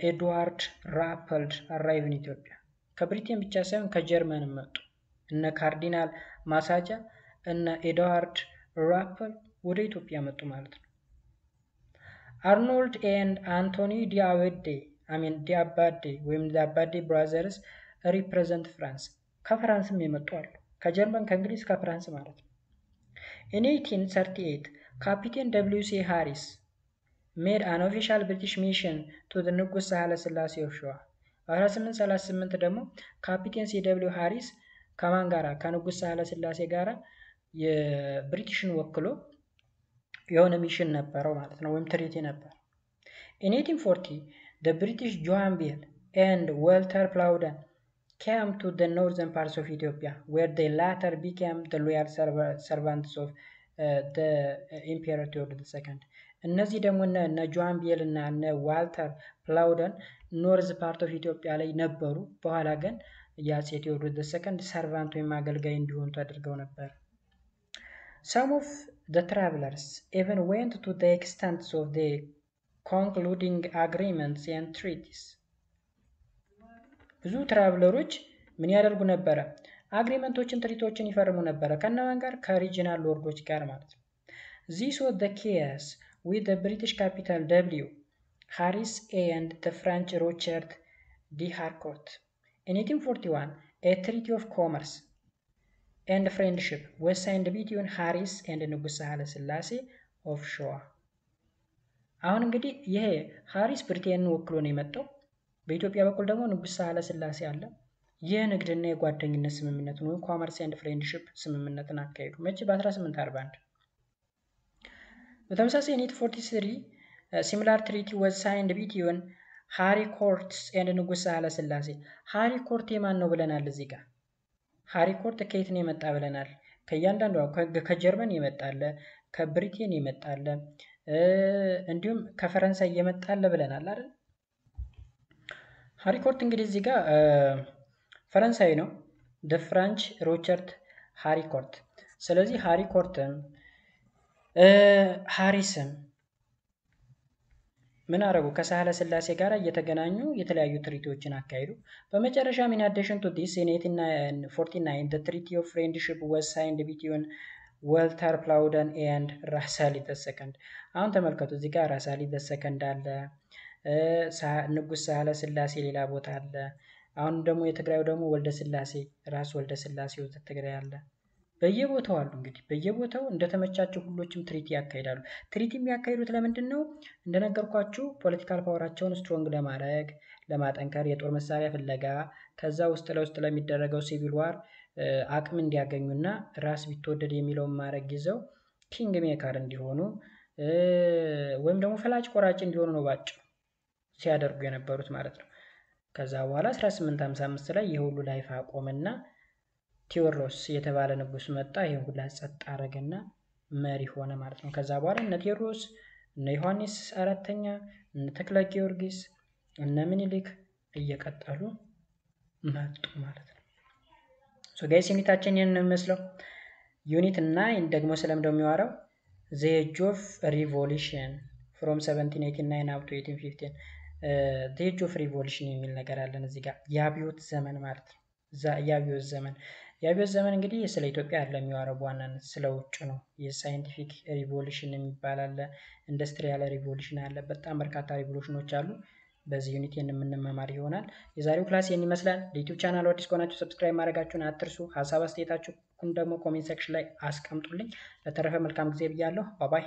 ኤድዋርድ ራፐልድ arrived in Ethiopia። ከብሪቴን ብቻ ሳይሆን ከጀርመን መጡ። እነ ካርዲናል ማሳጃ እነ ኤድዋርድ ራፐል ወደ ኢትዮጵያ መጡ ማለት ነው። አርኖልድ ኤንድ አንቶኒ ዲአባዴ ወይም ዲአባዴ ብራዘርስ ሪፕሬዘንት ፍራንስ። ከፍራንስም የመጡ አሉ። ከጀርመን ከእንግሊዝ ከፍራንስ ማለት ነው። in 1838 ካፒቴን WC ሃሪስ made an official British mission to the ንጉስ ሳህለ ስላሴ of ሸዋ። በ1838 ደግሞ ካፒቴን CW ሃሪስ ከማን ጋራ? ከንጉስ ሳህለ ስላሴ ጋራ የብሪቲሽን ወክሎ የሆነ ሚሽን ነበረው ማለት ነው ወይም ትሪቲ ነበር። in 1840 the British Johan Bell and Walter Plowden came to the northern parts of Ethiopia where they later became the loyal servants of the Emperor Theodore II። እነዚህ ደግሞ እነ ጆሃን ቤል እና እነ ዋልተር ፕላውደን ኖርዝ ፓርት ኦፍ ኢትዮጵያ ላይ ነበሩ። በኋላ ግን የአፄ ቴዎድሮስ II ሰርቫንት ወይም አገልጋይ እንዲሆኑ ተደርገው ነበር። some of the travelers even went to the extent of the concluding agreements and treaties። ብዙ ትራቭለሮች ምን ያደርጉ ነበረ? አግሪመንቶችን ትሪቶችን ይፈርሙ ነበረ። ከነማን ጋር? ከሪጂናል ሎርዶች ጋር ማለት ነው። this was the case with the British capital W. Harris and the French Richard de Harcourt. In 1841 a treaty of commerce and friendship was signed between Harris and ንጉስ ሳህለ ስላሴ of ሸዋ። አሁን እንግዲህ ይሄ ሃሪስ ብሪቴንን ወክሎ ነው የመጣው። በኢትዮጵያ በኩል ደግሞ ንጉስ ሳህለ ስላሴ አለ። የንግድና የጓደኝነት ስምምነት ነው ኮመርስ ኤንድ ፍሬንድሺፕ ስምምነትን አካሄዱ። መቼ? በ1841። በተመሳሳይ 1843 similar treaty was signed between ሃሪኮርት ኤንድ ንጉስ ሳህለ ስላሴ። ሃሪኮርት የማን ነው ብለናል? እዚህ ጋር ሃሪኮርት ከየት ነው የመጣ ብለናል? ከእያንዳንዱ ከጀርመን የመጣለ ከብሪቴን የመጣለ እንዲሁም ከፈረንሳይ የመጣለ ብለናል አይደል? ሃሪኮርት እንግዲህ እዚህ ጋር ፈረንሳይ ነው። the French ሪቻርድ ሃሪኮርት። ስለዚህ ሃሪኮርትም ሃሪስም ምን አረጉ? ከሳህለ ስላሴ ጋር እየተገናኙ የተለያዩ ትሪቲዎችን አካሄዱ። በመጨረሻም ኢን አዲሽን ቱ ዲስ ኢን 1849 the treaty of friendship was signed between ወልተር ፕላውደን ኤንድ ራሳሊ ዘሰከንድ። አሁን ተመልከቱ እዚህ ጋር ራሳሊ ዘሰከንድ አለ፣ ንጉስ ሳህለ ስላሴ ሌላ ቦታ አለ። አሁን ደግሞ የትግራዩ ደግሞ ወልደ ስላሴ ራስ ወልደ ስላሴ ወደ ትግራይ አለ። በየቦታው አሉ። እንግዲህ በየቦታው እንደተመቻቸው ሁሎችም ትሪቲ ያካሂዳሉ። ትሪቲ የሚያካሂዱት ለምንድን ነው? እንደነገርኳችሁ ፖለቲካል ፓወራቸውን ስትሮንግ ለማድረግ ለማጠንከር፣ የጦር መሳሪያ ፍለጋ፣ ከዛ ውስጥ ለውስጥ ለሚደረገው ሲቪል ዋር አቅም እንዲያገኙና ራስ ቢትወደድ የሚለውን ማድረግ ይዘው ኪንግ ሜከር እንዲሆኑ ወይም ደግሞ ፈላጭ ቆራጭ እንዲሆኑ ነው ባጭሩ ሲያደርጉ የነበሩት ማለት ነው። ከዛ በኋላ 1855 ላይ የሁሉ ላይፍ አቆመና ቴዎድሮስ የተባለ ንጉስ መጣ። ይሄን ሁላ ጸጥ አረገና መሪ ሆነ ማለት ነው። ከዛ በኋላ እነ ቴዎድሮስ፣ እነ ዮሐንስ አራተኛ፣ እነ ተክለ ጊዮርጊስ፣ እነ ምኒልክ እየቀጠሉ መጡ ማለት ነው። ሶ ጋይስ ዩኒታችን ይሄን ነው የሚመስለው። ዩኒት 9 ደግሞ ስለምንድነው የሚዋራው? ዘ ኤጅ ኦፍ ሪቮሉሽን ፍሮም 1789 አፕ ቱ 1815 ዘ ኤጅ ኦፍ ሪቮሉሽን የሚል ነገር አለን እዚህ ጋር የአብዮት ዘመን ማለት ነው። የአብዮት ዘመን የአብዮት ዘመን እንግዲህ ስለ ኢትዮጵያ ያለ የሚዋረው በዋናነት ስለ ውጭ ነው። የሳይንቲፊክ ሪቮሉሽን የሚባል አለ፣ ኢንዱስትሪያል ሪቮሉሽን አለ። በጣም በርካታ ሪቮሉሽኖች አሉ። በዚህ ዩኒት የምንመማር ይሆናል። የዛሬው ክላስ ይህን ይመስላል። ለዩቲዩብ ቻናል አዲስ ከሆናችሁ ሰብስክራይብ ማድረጋችሁን አትርሱ። ሀሳብ አስተያየታችሁን ደግሞ ኮሜንት ሴክሽን ላይ አስቀምጡልኝ። ለተረፈ መልካም ጊዜ ብያለሁ። ባባይ